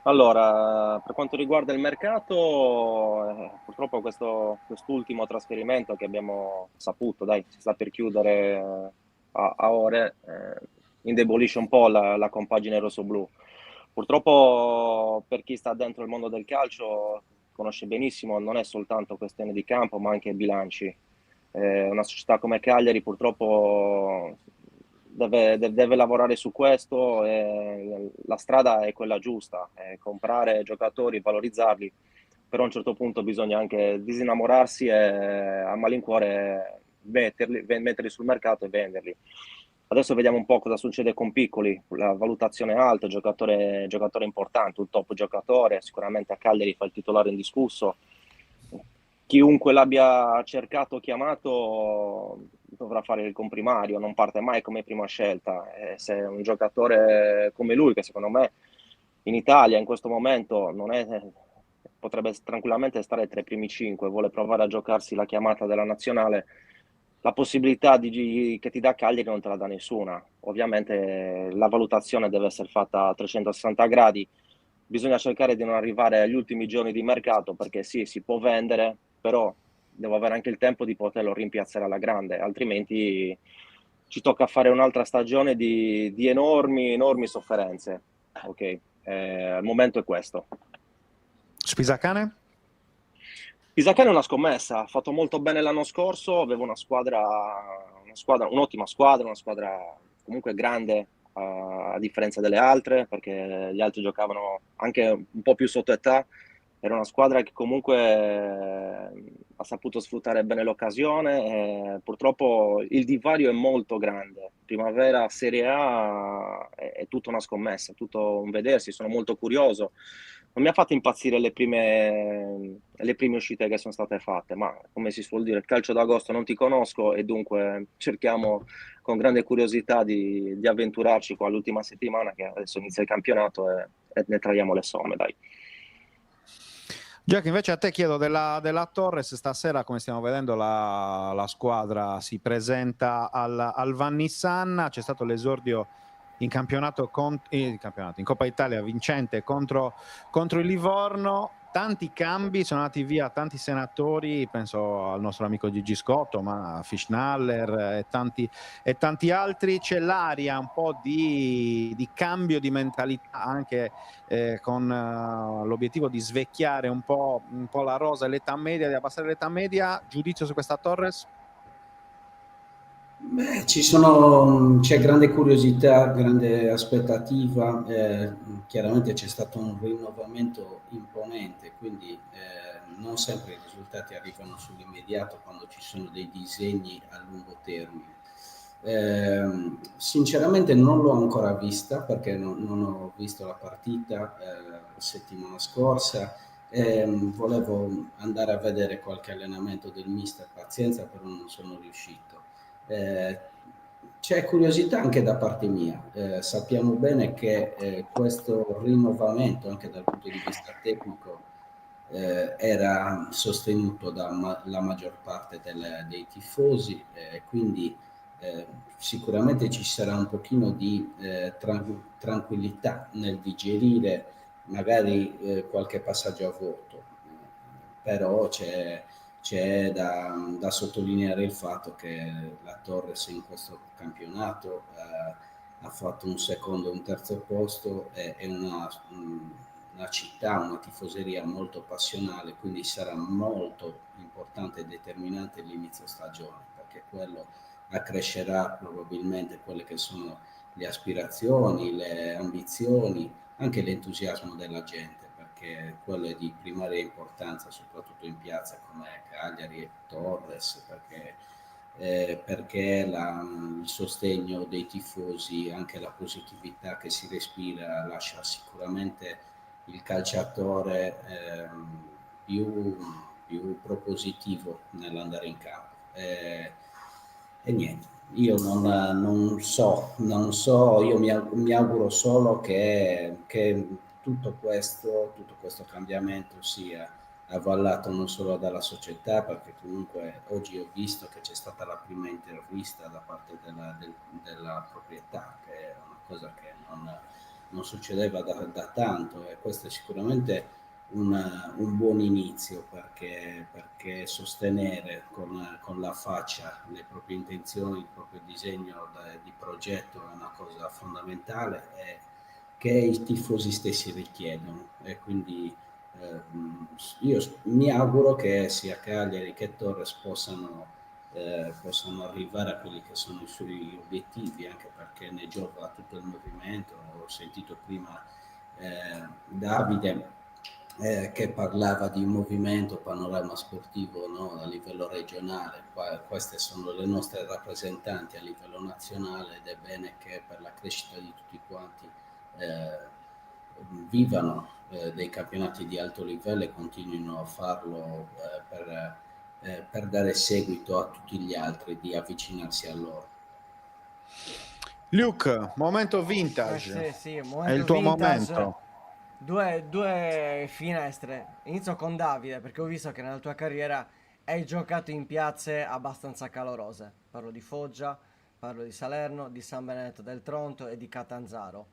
Allora, per quanto riguarda il mercato, purtroppo quest'ultimo trasferimento che abbiamo saputo, si sta per chiudere a ore, indebolisce un po' la compagine rossoblù. Purtroppo per chi sta dentro il mondo del calcio conosce benissimo, non è soltanto questione di campo, ma anche bilanci. Una società come Cagliari purtroppo deve lavorare su questo, e la strada è quella giusta, comprare giocatori, valorizzarli, però a un certo punto bisogna anche disinnamorarsi e a malincuore metterli sul mercato e venderli. Adesso vediamo un po' cosa succede con Piccoli, la valutazione alta, giocatore importante, un top giocatore, sicuramente a Cagliari fa il titolare indiscusso. Chiunque l'abbia cercato o chiamato dovrà fare il comprimario, non parte mai come prima scelta. Se un giocatore come lui, che secondo me in Italia in questo momento potrebbe tranquillamente stare tra i primi 5, vuole provare a giocarsi la chiamata della nazionale, la possibilità che ti dà Cagliari non te la dà nessuna. Ovviamente la valutazione deve essere fatta a 360 gradi, bisogna cercare di non arrivare agli ultimi giorni di mercato, perché sì, si può vendere, però devo avere anche il tempo di poterlo rimpiazzare alla grande, altrimenti ci tocca fare un'altra stagione di enormi sofferenze. Ok, al momento è questo. Spisacane? Isacane è una scommessa, ha fatto molto bene l'anno scorso, aveva un'ottima squadra, una squadra comunque grande a differenza delle altre, perché gli altri giocavano anche un po' più sotto età. Era una squadra che comunque ha saputo sfruttare bene l'occasione. Purtroppo il divario è molto grande. Primavera, Serie A è tutta una scommessa, è tutto un vedersi. Sono molto curioso. Non mi ha fatto impazzire le prime uscite che sono state fatte, ma come si suol dire, il calcio d'agosto non ti conosco e dunque cerchiamo con grande curiosità di avventurarci qua l'ultima settimana, che adesso inizia il campionato e ne traiamo le somme, dai. Jack, invece a te chiedo della Torres. Stasera, come stiamo vedendo, la squadra si presenta al Van Nissan. C'è stato l'esordio in campionato, in Coppa Italia vincente contro il Livorno. Tanti cambi, sono andati via tanti senatori, penso al nostro amico Gigi Scotto, ma a Fischnaller e tanti altri. C'è l'aria un po' di cambio di mentalità, anche con l'obiettivo di svecchiare un po' la rosa e l'età media, di abbassare l'età media. Giudizio su questa Torres? Beh, c'è grande curiosità, grande aspettativa, chiaramente c'è stato un rinnovamento imponente, quindi non sempre i risultati arrivano sull'immediato quando ci sono dei disegni a lungo termine. Sinceramente non l'ho ancora vista perché non ho visto la partita settimana scorsa. Volevo andare a vedere qualche allenamento del mister, pazienza, però non sono riuscito. Eh, C'è curiosità anche da parte mia. Sappiamo bene che questo rinnovamento, anche dal punto di vista tecnico, era sostenuto dalla maggior parte dei tifosi, quindi sicuramente ci sarà un pochino di tranquillità nel digerire magari qualche passaggio a vuoto, però c'è da sottolineare il fatto che la Torres in questo campionato ha fatto un secondo e un terzo posto, è una città, una tifoseria molto passionale, quindi sarà molto importante e determinante l'inizio stagione, perché quello accrescerà probabilmente quelle che sono le aspirazioni, le ambizioni, anche l'entusiasmo della gente, perché quello è di primaria importanza, soprattutto in piazza come Cagliari e Torres, perché il sostegno dei tifosi, anche la positività che si respira, lascia sicuramente il calciatore più propositivo nell'andare in campo. E niente, io non so, io mi auguro solo che tutto questo cambiamento sia avallato non solo dalla società, perché comunque oggi ho visto che c'è stata la prima intervista da parte della proprietà, che è una cosa che non succedeva da tanto, e questo è sicuramente un buon inizio, perché sostenere con la faccia le proprie intenzioni, il proprio disegno di progetto è una cosa fondamentale che i tifosi stessi richiedono, e quindi io mi auguro che sia Cagliari che Torres possano arrivare a quelli che sono i suoi obiettivi, anche perché ne gioca tutto il movimento. Ho sentito prima Davide che parlava di un movimento, panorama sportivo, no, a livello regionale. Queste sono le nostre rappresentanti a livello nazionale, ed è bene che per la crescita di tutti quanti vivano dei campionati di alto livello e continuino a farlo per dare seguito a tutti gli altri, di avvicinarsi a loro. Luke, momento vintage. Sì, è il tuo momento. Due finestre. Inizio con Davide, perché ho visto che nella tua carriera hai giocato in piazze abbastanza calorose. Parlo di Foggia, parlo di Salerno, di San Benedetto del Tronto e di Catanzaro.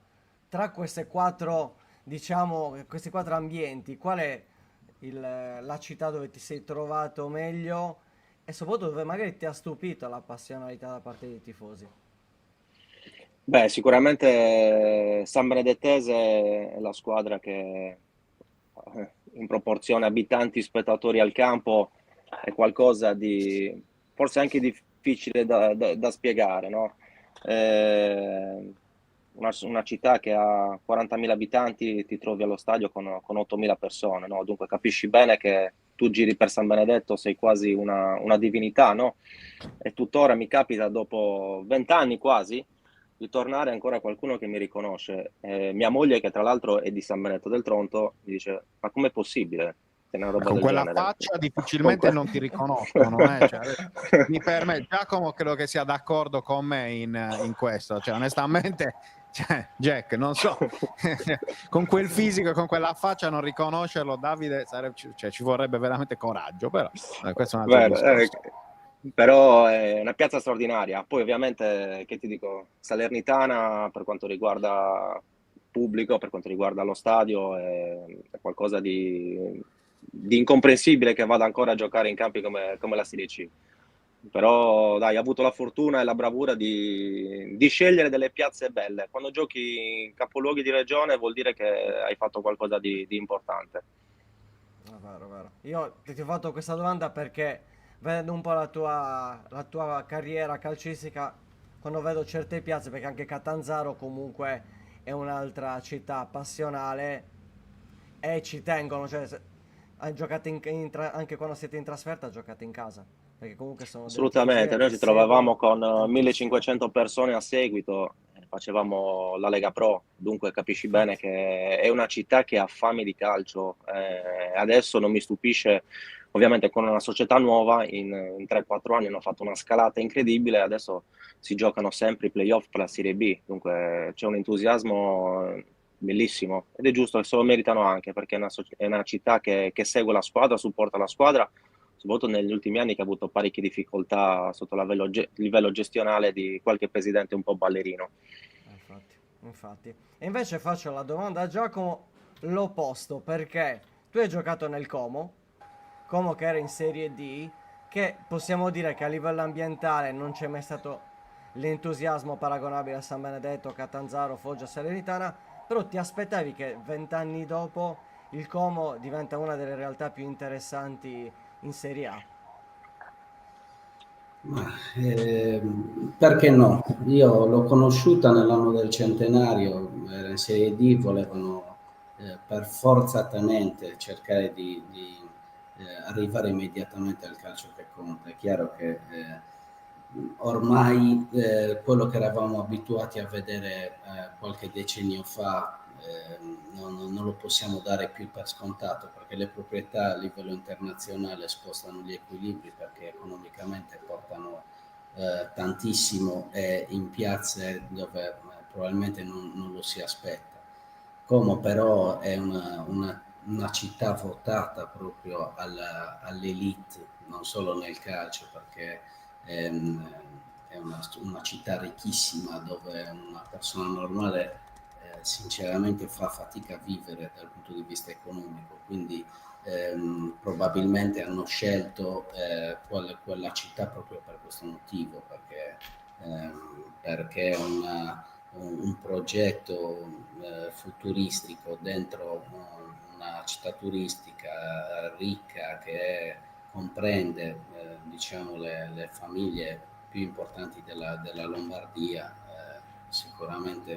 Tra questi quattro ambienti, qual è la città dove ti sei trovato meglio e soprattutto dove magari ti ha stupito la passionalità da parte dei tifosi? Beh, sicuramente San Benedettese è la squadra che in proporzione abitanti spettatori al campo è qualcosa di forse anche difficile da spiegare, no? Una città che ha 40.000 abitanti, ti trovi allo stadio con 8.000 persone, no? Dunque capisci bene che tu giri per San Benedetto, sei quasi una divinità, no? E tuttora mi capita, dopo 20 anni quasi, di tornare ancora qualcuno che mi riconosce. Mia moglie, che tra l'altro è di San Benedetto del Tronto, mi dice: ma com'è possibile che una roba Con del quella genere? faccia difficilmente Con non ti riconoscono, Cioè, mi permette, Giacomo credo che sia d'accordo con me in questo, cioè, onestamente, cioè, Jack, non so, con quel fisico e con quella faccia non riconoscerlo, Davide, cioè, ci vorrebbe veramente coraggio, però questo è un altro Vero, discorso. però è una piazza straordinaria. Poi ovviamente, che ti dico, Salernitana per quanto riguarda pubblico, per quanto riguarda lo stadio, è qualcosa di incomprensibile che vada ancora a giocare in campi come la Serie C. Però dai, ha avuto la fortuna e la bravura di scegliere delle piazze belle. Quando giochi in capoluoghi di regione vuol dire che hai fatto qualcosa di importante. È vero, è vero. Io ti ho fatto questa domanda perché vedendo un po' la tua carriera calcistica, quando vedo certe piazze, perché anche Catanzaro comunque è un'altra città passionale e ci tengono, cioè giocate anche quando siete in trasferta giocate in casa, perché comunque sono delle Assolutamente, tifoserie noi che ci trovavamo seguono con tantissimo. 1500 persone a seguito, facevamo la Lega Pro, dunque capisci bene che è una città che ha fame di calcio. Adesso non mi stupisce, ovviamente con una società nuova, in 3-4 anni hanno fatto una scalata incredibile, adesso si giocano sempre i playoff per la Serie B, dunque c'è un entusiasmo bellissimo ed è giusto che se lo meritano anche perché è una città che segue la squadra, supporta la squadra, soprattutto negli ultimi anni che ha avuto parecchie difficoltà sotto livello gestionale di qualche presidente un po' ballerino. Infatti, infatti. E invece faccio la domanda a Giacomo l'opposto, perché tu hai giocato nel Como che era in Serie D, che possiamo dire che a livello ambientale non c'è mai stato l'entusiasmo paragonabile a San Benedetto, Catanzaro, Foggia, Salernitana, però ti aspettavi che 20 anni dopo il Como diventa una delle realtà più interessanti in Serie A? Ma, perché no? Io l'ho conosciuta nell'anno del centenario, era in Serie D, volevano per forzatamente cercare di arrivare immediatamente al calcio che conta. È chiaro che ormai quello che eravamo abituati a vedere qualche decennio fa non lo possiamo dare più per scontato perché le proprietà a livello internazionale spostano gli equilibri perché economicamente portano tantissimo e in piazze dove probabilmente non lo si aspetta. Como però è una città votata proprio all'elite, non solo nel calcio, perché ehm, è una città ricchissima dove una persona normale sinceramente fa fatica a vivere dal punto di vista economico, quindi probabilmente hanno scelto quella città proprio per questo motivo, perché è un progetto futuristico dentro una città turistica ricca che comprende diciamo, le famiglie più importanti della Lombardia, sicuramente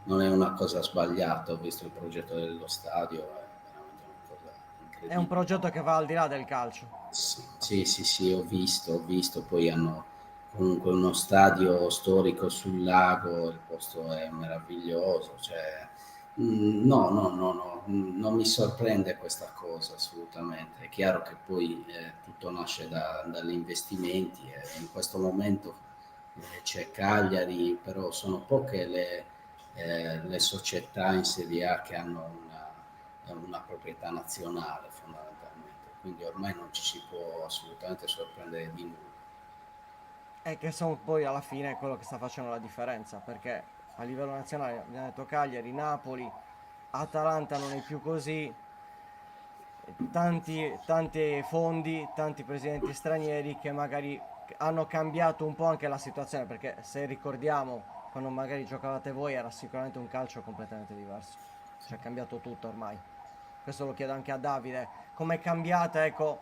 non è una cosa sbagliata, ho visto il progetto dello stadio, è veramente una cosa È un incredibile. progetto che va al di là del calcio. Sì, sì, sì, ho visto, poi hanno comunque uno stadio storico sul lago, il posto è meraviglioso, cioè, no, no, no, no, non mi sorprende questa cosa assolutamente. È chiaro che poi tutto nasce dagli investimenti e in questo momento c'è Cagliari, però sono poche le società in Serie A che hanno una proprietà nazionale fondamentalmente, quindi ormai non ci si può assolutamente sorprendere di nulla. E che sono poi alla fine quello che sta facendo la differenza, perché a livello nazionale abbiamo detto Cagliari, Napoli, Atalanta non è più così, tanti fondi, tanti presidenti stranieri che magari hanno cambiato un po' anche la situazione, perché se ricordiamo quando magari giocavate voi era sicuramente un calcio completamente diverso, cioè è cambiato tutto ormai. questo lo chiedo anche a Davide, com'è cambiata, ecco,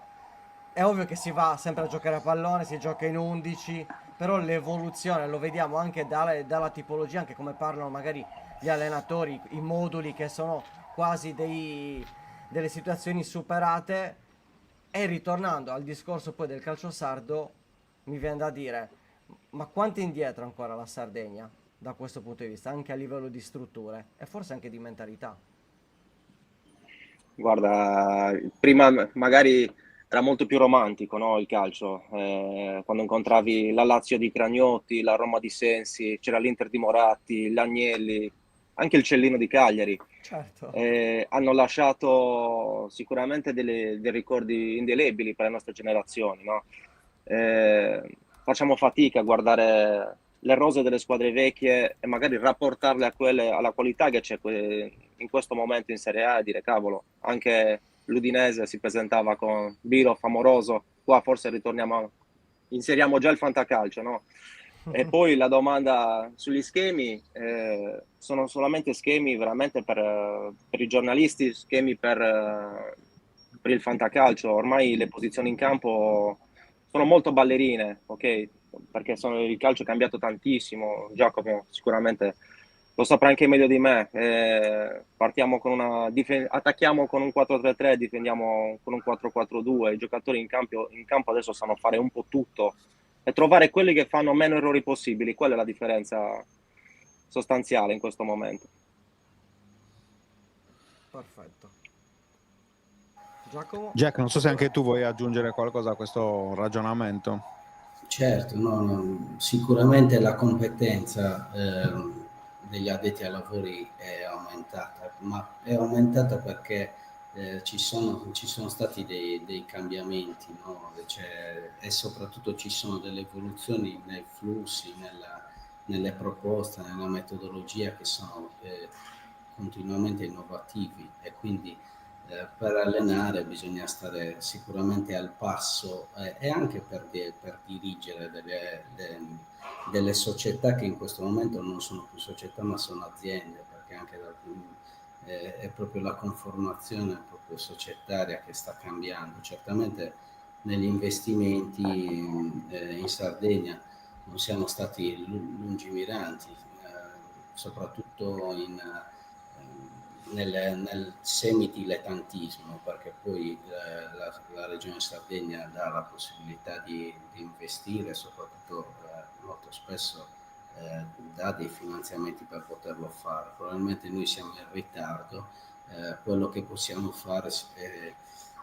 è ovvio che si va sempre a giocare a pallone, si gioca in 11, però l'evoluzione lo vediamo anche dalla tipologia, anche come parlano magari gli allenatori, i moduli che sono quasi delle situazioni superate. E ritornando al discorso poi del calcio sardo, mi viene da dire, ma quanto è indietro ancora la Sardegna da questo punto di vista, anche a livello di strutture e forse anche di mentalità? Guarda, prima magari era molto più romantico, no, il calcio. Quando incontravi la Lazio di Cragnotti, la Roma di Sensi, c'era l'Inter di Moratti, l'Agnelli, anche il Cellino di Cagliari. Certo. Hanno lasciato sicuramente dei ricordi indelebili per le nostre generazioni, no? Facciamo fatica a guardare le rose delle squadre vecchie e magari rapportarle a quelle, alla qualità che c'è in questo momento in Serie A e dire cavolo, anche l'Udinese si presentava con Biro Famoroso, qua forse inseriamo già il fantacalcio, no? E poi la domanda sugli schemi, sono solamente schemi veramente per i giornalisti, schemi per il fantacalcio. Ormai le posizioni in campo sono molto ballerine, ok? Perché il calcio è cambiato tantissimo. Giacomo sicuramente lo saprà anche meglio di me. Partiamo attacchiamo con un 4-3-3, difendiamo con un 4-4-2. I giocatori in campo adesso sanno fare un po' tutto e trovare quelli che fanno meno errori possibili. Quella è la differenza sostanziale in questo momento. Perfetto. Giacomo? Jack, non so se anche tu vuoi aggiungere qualcosa a questo ragionamento. Certo, no, sicuramente la competenza degli addetti ai lavori è aumentata, ma è aumentata perché ci sono stati dei cambiamenti, no? E soprattutto ci sono delle evoluzioni nei flussi, nelle proposte, nella metodologia che sono continuamente innovativi e quindi per allenare bisogna stare sicuramente al passo e anche per dirigere delle società che in questo momento non sono più società ma sono aziende, perché anche è proprio la conformazione proprio societaria che sta cambiando. Certamente negli investimenti in Sardegna non siamo stati lungimiranti, soprattutto nel semi-dilettantismo, perché poi la Regione Sardegna dà la possibilità di investire, soprattutto molto spesso dà dei finanziamenti per poterlo fare. Probabilmente noi siamo in ritardo, quello che possiamo fare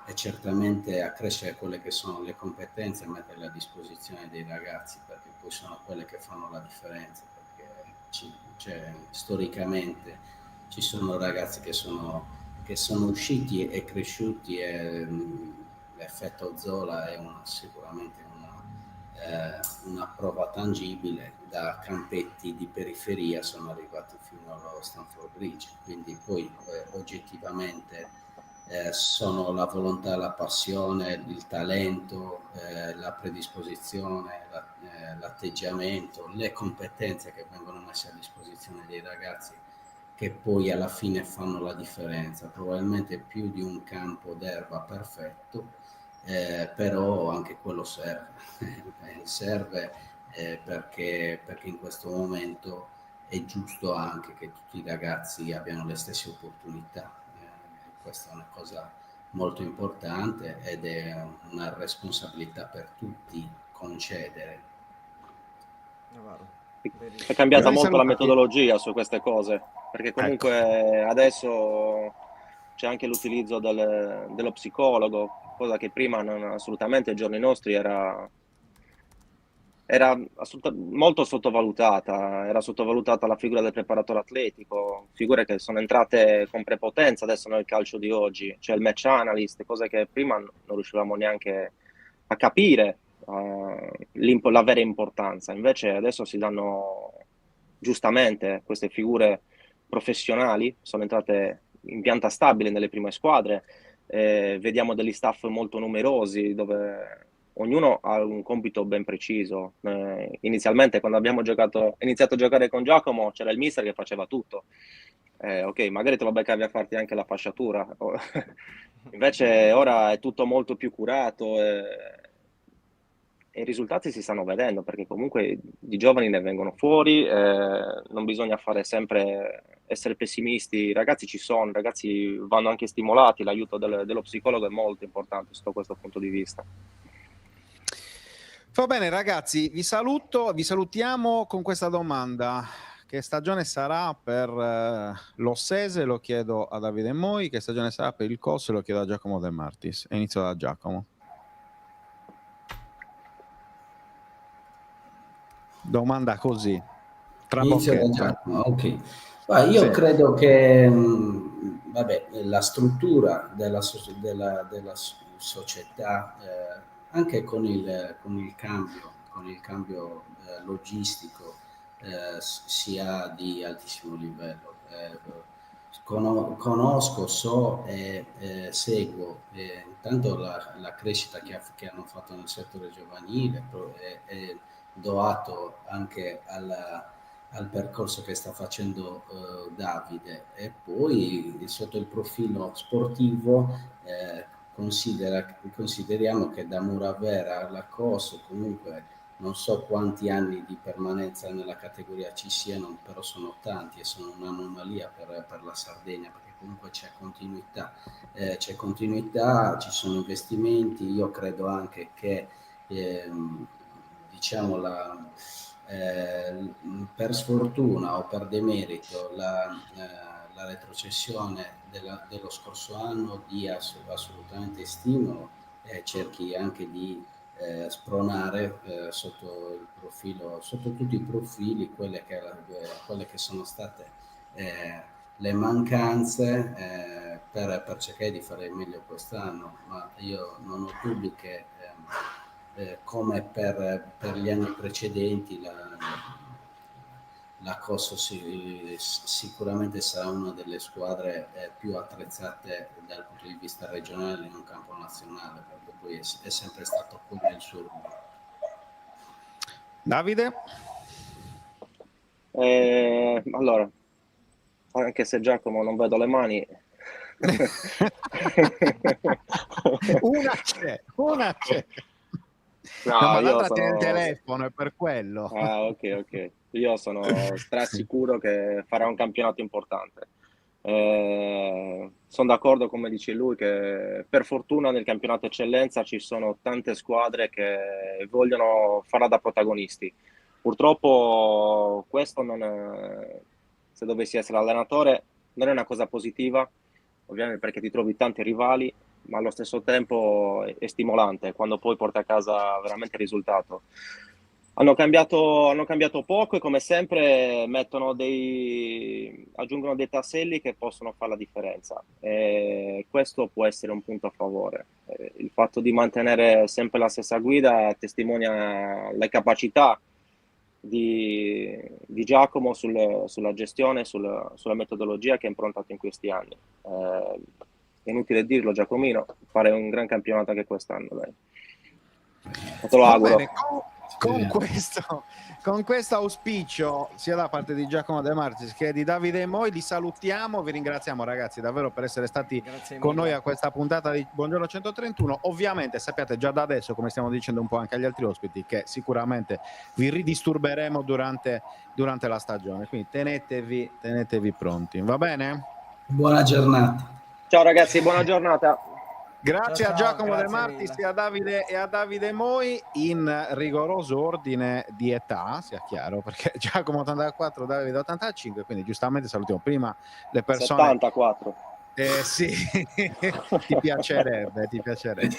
è certamente accrescere quelle che sono le competenze e metterle a disposizione dei ragazzi, perché poi sono quelle che fanno la differenza, perché storicamente ci sono ragazzi che sono usciti e cresciuti e l'effetto Zola è sicuramente una prova tangibile. Da campetti di periferia sono arrivati fino allo Stamford Bridge, quindi poi oggettivamente sono la volontà, la passione, il talento, la predisposizione, l'atteggiamento, le competenze che vengono messe a disposizione dei ragazzi che poi alla fine fanno la differenza. Probabilmente più di un campo d'erba perfetto, però anche quello serve perché in questo momento è giusto anche che tutti i ragazzi abbiano le stesse opportunità. Questa è una cosa molto importante ed è una responsabilità per tutti concedere. È cambiata Prima di molto la salutarti- metodologia su queste cose, perché comunque adesso c'è anche l'utilizzo dello psicologo, cosa che prima assolutamente ai giorni nostri era molto sottovalutata. Era sottovalutata la figura del preparatore atletico, figure che sono entrate con prepotenza adesso nel calcio di oggi, cioè il match analyst, cose che prima non riuscivamo neanche a capire la vera importanza. Invece adesso si danno giustamente queste figure professionali, sono entrate in pianta stabile nelle prime squadre, vediamo degli staff molto numerosi dove ognuno ha un compito ben preciso. Inizialmente, quando abbiamo iniziato a giocare con Giacomo, c'era il mister che faceva tutto. ok, magari te lo beccavi a farti anche la fasciatura. Invece ora è tutto molto più curato e i risultati si stanno vedendo perché comunque di giovani ne vengono fuori, non bisogna fare sempre essere pessimisti, i ragazzi ci sono, i ragazzi vanno anche stimolati, l'aiuto dello psicologo è molto importante sotto questo punto di vista. Va bene ragazzi, vi salutiamo con questa domanda. Che stagione sarà per l'Ossese? Lo chiedo a Davide Moi. Che stagione sarà per il Cosse? Lo chiedo a Giacomo De Martis. E inizio da Giacomo. Domanda così. Inizio da Trabocchetta. Giacomo, ok. Ma io Sì. credo che vabbè, la struttura della società, anche con il cambio logistico, sia di altissimo livello. Conosco, so e seguo intanto la crescita che hanno fatto nel settore giovanile e do atto anche al percorso che sta facendo Davide, e poi sotto il profilo sportivo consideriamo che da Muravera alla Cosso comunque non so quanti anni di permanenza nella categoria ci siano, però sono tanti e sono un'anomalia per la Sardegna, perché comunque c'è continuità, ci sono investimenti. Io credo anche che diciamo per sfortuna o per demerito la retrocessione dello scorso anno dia assolutamente stimolo e cerchi anche di spronare sotto tutti i profili quelle che sono state le mancanze per cercare di fare meglio quest'anno, ma io non ho dubbi che come per gli anni precedenti la Cosso sicuramente sarà una delle squadre più attrezzate dal punto di vista regionale in un campo nazionale, perché poi è sempre stato quello il suo ruolo. Davide? Allora, anche se Giacomo non vedo le mani. Una c'è. No, ma io l'altra tiene il sono... telefono, è per quello. ok. Io sono strasicuro che farà un campionato importante. Sono d'accordo, come dice lui, che per fortuna nel campionato eccellenza ci sono tante squadre che vogliono farla da protagonisti. Purtroppo questo non è, se dovessi essere allenatore, non è una cosa positiva, ovviamente perché ti trovi tanti rivali, ma allo stesso tempo è stimolante quando poi porti a casa veramente il risultato. Hanno cambiato poco e come sempre aggiungono dei tasselli che possono fare la differenza. E questo può essere un punto a favore. Il fatto di mantenere sempre la stessa guida testimonia le capacità di Giacomo sulla gestione, sulla metodologia che ha improntato in questi anni. È inutile dirlo, Giacomino, fare un gran campionato anche quest'anno. Dai. Te lo auguro. Bene, con questo auspicio sia da parte di Giacomo De Martis che di Davide Moi li salutiamo, vi ringraziamo ragazzi davvero per essere stati con noi a questa puntata di Buongiorno 131. Ovviamente sappiate già da adesso, come stiamo dicendo un po' anche agli altri ospiti, che sicuramente vi ridisturberemo durante la stagione, quindi tenetevi pronti, va bene? Buona giornata. Ciao ragazzi, buona giornata. Grazie Ciao, a Giacomo De grazie Martis mille. e a Davide Moi, in rigoroso ordine di età, sia chiaro, perché Giacomo 84, Davide 85, quindi giustamente salutiamo prima le persone. 74. Sì, ti piacerebbe.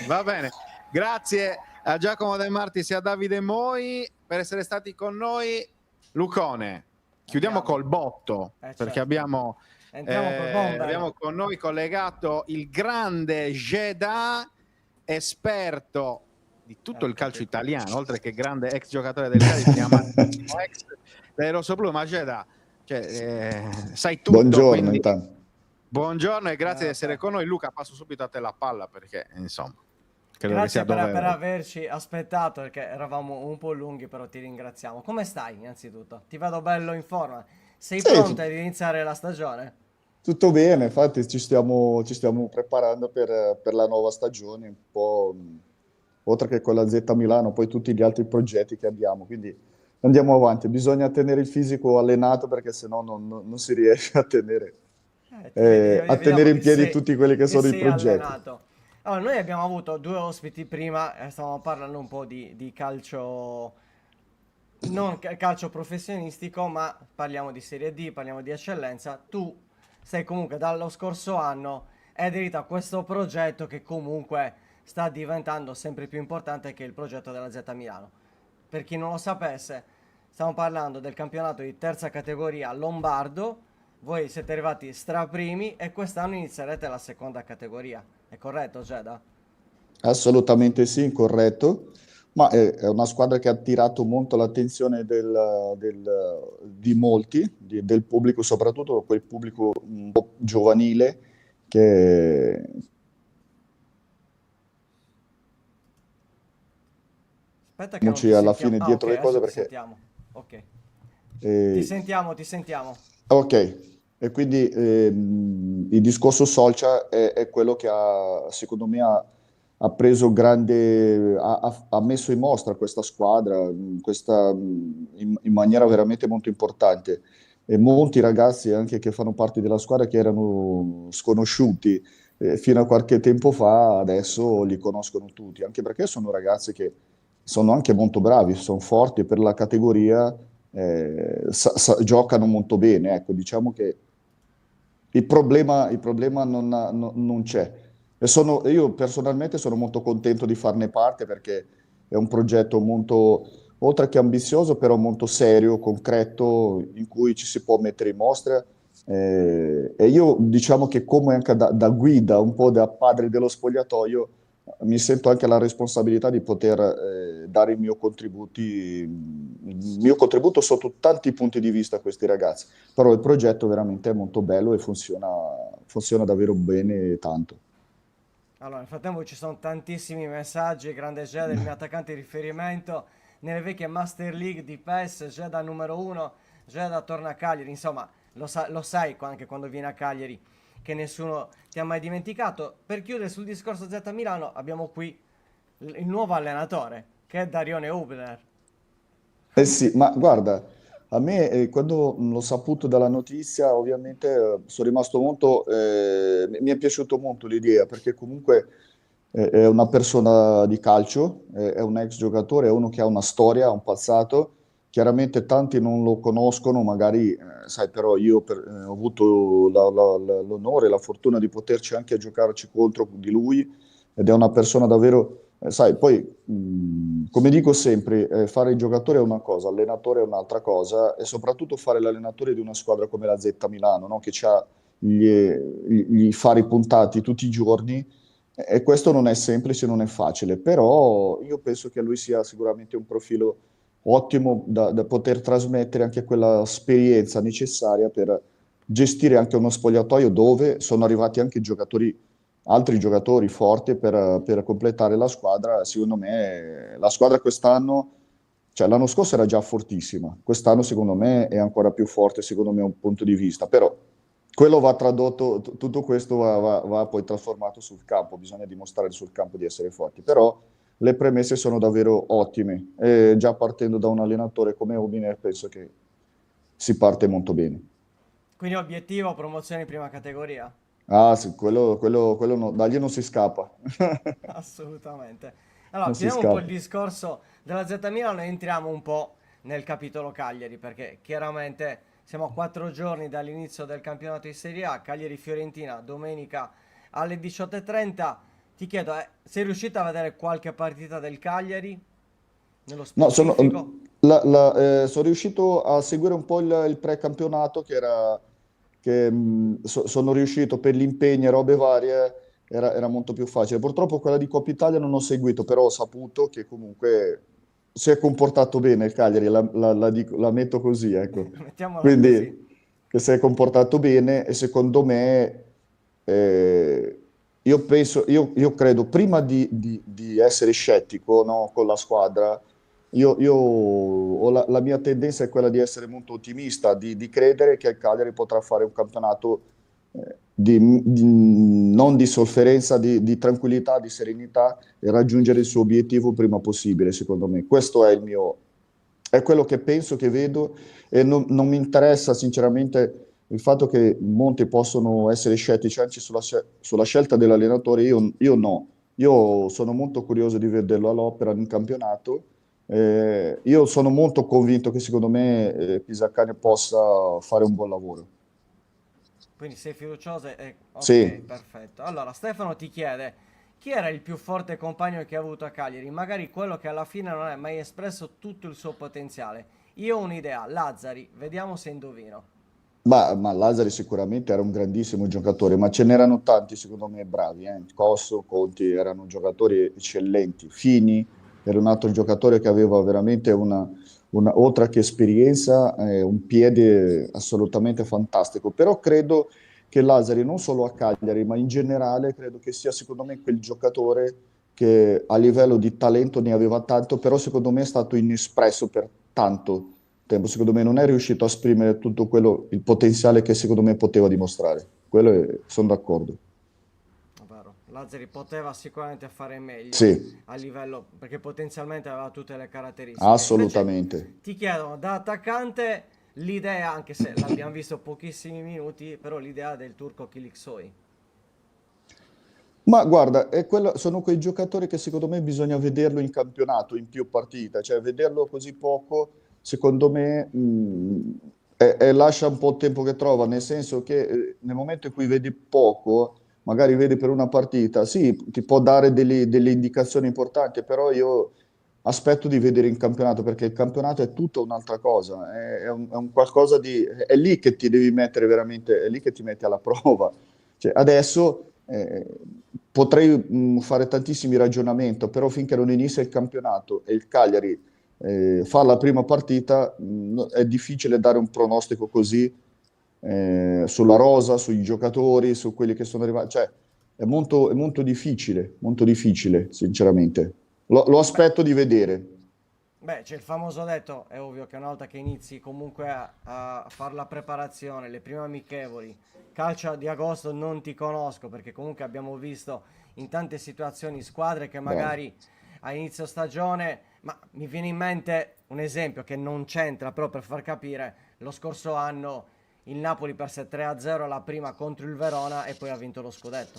Va bene, grazie a Giacomo De Martis e a Davide Moi per essere stati con noi. Lucone, chiudiamo col botto, perché certo. abbiamo con noi collegato il grande Jeddah, esperto di tutto il calcio italiano, oltre che grande ex giocatore del calcio, ex dei rossoblù. Ma Jeddah, sai tutto. Buongiorno, quindi... intanto. Buongiorno e grazie di essere con noi. Luca, passo subito a te la palla perché insomma credo Grazie che sia per doveroso. averci aspettato, perché eravamo un po' lunghi, però ti ringraziamo. Come stai innanzitutto? Ti vedo bello in forma. Sei pronto ad iniziare la stagione? Tutto bene, infatti ci stiamo preparando per la nuova stagione, un po' oltre che con la Z Milano, poi tutti gli altri progetti che abbiamo, quindi andiamo avanti. Bisogna tenere il fisico allenato perché sennò non si riesce a tenere Vediamo in piedi tutti quelli che che sono i sei progetti. allenato. Allora, noi abbiamo avuto due ospiti prima, stavamo parlando un po' di calcio, non calcio professionistico, ma parliamo di Serie D, parliamo di eccellenza. Tu sei comunque dallo scorso anno aderito a questo progetto che comunque sta diventando sempre più importante, che è il progetto della Z Milano. Per chi non lo sapesse, stiamo parlando del campionato di terza categoria lombardo. Voi siete arrivati straprimi e quest'anno inizierete la seconda categoria. È corretto, Geda? Assolutamente sì, corretto, ma è una squadra che ha attirato molto l'attenzione di molti, del pubblico, soprattutto quel pubblico un po' giovanile che Aspetta che non ti alla sentiamo. fine Ah, ok, dietro le adesso cose ti perché sentiamo. Ok. Ti eh, sentiamo, ti sentiamo. ok, e quindi il discorso social è quello che secondo me ha preso grande, ha messo in mostra questa squadra, in maniera veramente molto importante. E molti ragazzi anche che fanno parte della squadra che erano sconosciuti fino a qualche tempo fa, adesso li conoscono tutti, anche perché sono ragazzi che sono anche molto bravi, sono forti per la categoria, giocano molto bene. Ecco, diciamo che il problema non c'è. Io personalmente sono molto contento di farne parte perché è un progetto molto, oltre che ambizioso, però molto serio, concreto, in cui ci si può mettere in mostra. E io diciamo che come anche da guida, un po' da padre dello spogliatoio, mi sento anche la responsabilità di poter dare il mio contributo sotto tanti punti di vista a questi ragazzi. Però il progetto veramente è molto bello e funziona davvero bene tanto. Allora, nel frattempo ci sono tantissimi messaggi. Grande Geda, il mio attaccante di riferimento nelle vecchie Master League di PES. Geda numero uno. Geda torna a Cagliari. Insomma, lo sai anche quando viene a Cagliari che nessuno ti ha mai dimenticato. Per chiudere sul discorso Z Milano, abbiamo qui il nuovo allenatore, che è Darione Hubner. Eh sì, ma guarda, a me quando l'ho saputo dalla notizia, ovviamente sono rimasto molto, mi è piaciuto molto l'idea, perché comunque è una persona di calcio, è un ex giocatore, è uno che ha una storia, un passato. Chiaramente tanti non lo conoscono, magari, sai, però io ho avuto l'onore e la fortuna di poterci anche giocarci contro di lui, ed è una persona davvero, sai, poi, come dico sempre, fare il giocatore è una cosa, allenatore è un'altra cosa, e soprattutto fare l'allenatore di una squadra come la Z Milano, no? Che ha gli fari puntati tutti i giorni, e questo non è semplice, non è facile, però io penso che lui sia sicuramente un profilo ottimo da poter trasmettere anche quella esperienza necessaria per gestire anche uno spogliatoio dove sono arrivati anche altri giocatori forti per completare la squadra. Secondo me la squadra quest'anno, cioè l'anno scorso era già fortissima, quest'anno secondo me è ancora più forte, secondo me, un punto di vista, però quello va tradotto, tutto questo va poi trasformato sul campo, bisogna dimostrare sul campo di essere forti, però le premesse sono davvero ottime, e già partendo da un allenatore come Obiner penso che si parte molto bene. Quindi obiettivo, promozione in prima categoria. Ah sì, quello no, dagli non si scappa. Assolutamente. Allora, Non si chiudiamo un po' il scappa. discorso della Z Milano e entriamo un po' nel capitolo Cagliari, perché chiaramente siamo a 4 giorni dall'inizio del campionato di Serie A. Cagliari-Fiorentina domenica alle 18:30. Ti chiedo, sei riuscito a vedere qualche partita del Cagliari nello No, specifico? sono riuscito a seguire un po' il precampionato sono riuscito per gli impegni e robe varie, era molto più facile. Purtroppo quella di Coppa Italia non ho seguito, però ho saputo che comunque si è comportato bene il Cagliari, la metto così, ecco. Mettiamola così. Quindi che si è comportato bene e secondo me io penso, io credo, prima di essere scettico, no, con la squadra, la mia tendenza è quella di essere molto ottimista, di credere che il Cagliari potrà fare un campionato non di sofferenza, di tranquillità, di serenità e raggiungere il suo obiettivo prima possibile, secondo me. Questo è il mio, è quello che penso, che vedo e non mi interessa sinceramente il fatto che molti possono essere scettici anche sulla scelta dell'allenatore, io no. Io sono molto curioso di vederlo all'opera in campionato. Io sono molto convinto che secondo me Pisacane possa fare un buon lavoro. Quindi sei fiducioso ok, Sì. perfetto. Allora, Stefano ti chiede, chi era il più forte compagno che ha avuto a Cagliari? Magari quello che alla fine non ha mai espresso tutto il suo potenziale. Io ho un'idea, Lazzari, vediamo se indovino. Ma Lazzari sicuramente era un grandissimo giocatore, ma ce n'erano tanti secondo me bravi, eh. Cosso, Conti erano giocatori eccellenti. Fini era un altro giocatore che aveva veramente oltre che esperienza, un piede assolutamente fantastico. Però credo che Lazzari non solo a Cagliari, ma in generale credo che sia secondo me quel giocatore che a livello di talento ne aveva tanto, però secondo me è stato inespresso per tanto tempo. Secondo me non è riuscito a esprimere tutto quello, il potenziale che secondo me poteva dimostrare. Sono d'accordo. Vero. Lazzari poteva sicuramente fare meglio Sì, a livello, perché potenzialmente aveva tutte le caratteristiche. Invece assolutamente. ti chiedono da attaccante l'idea, anche se l'abbiamo visto pochissimi minuti, però l'idea del turco Kiliksoy. Ma guarda, sono quei giocatori che secondo me bisogna vederlo in campionato, in più partite, cioè vederlo così poco, secondo me lascia un po' il tempo che trova, nel senso che nel momento in cui vedi poco, magari vedi per una partita, sì, ti può dare delle indicazioni importanti, però io aspetto di vedere in campionato, perché il campionato è tutta un'altra cosa, è un qualcosa è lì che ti devi mettere veramente, è lì che ti metti alla prova. Cioè, adesso potrei fare tantissimi ragionamenti, però finché non inizia il campionato e il Cagliari fa la prima partita, è difficile dare un pronostico così sulla rosa, sui giocatori, su quelli che sono arrivati. Cioè, è molto difficile, sinceramente. Lo Beh, aspetto di vedere. beh, c'è il famoso detto, è ovvio che una volta che inizi comunque a fare la preparazione, le prime amichevoli, calcio di agosto non ti conosco, perché comunque abbiamo visto in tante situazioni squadre che Bravo. magari a inizio stagione, ma mi viene in mente un esempio che non c'entra, però per far capire, lo scorso anno il Napoli perse 3-0 alla prima contro il Verona e poi ha vinto lo scudetto.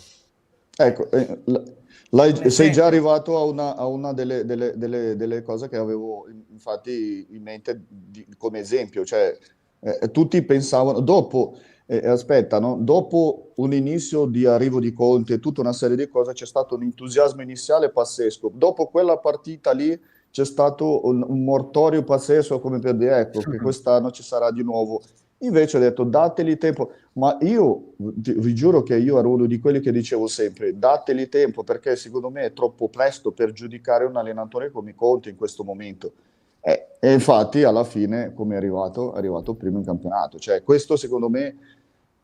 Ecco, Un sei già esempio. arrivato a una delle cose che avevo infatti in mente come esempio, cioè tutti pensavano, aspetta, no? Dopo un inizio di arrivo di Conte e tutta una serie di cose c'è stato un entusiasmo iniziale pazzesco, dopo quella partita lì c'è stato un mortorio pazzesco come per dire ecco che quest'anno ci sarà di nuovo. Invece ho detto dateli tempo, ma io vi giuro che io ero uno di quelli che dicevo sempre, dateli tempo perché secondo me è troppo presto per giudicare un allenatore come Conte in questo momento. E infatti alla fine, come è arrivato primo in campionato. Cioè, questo secondo me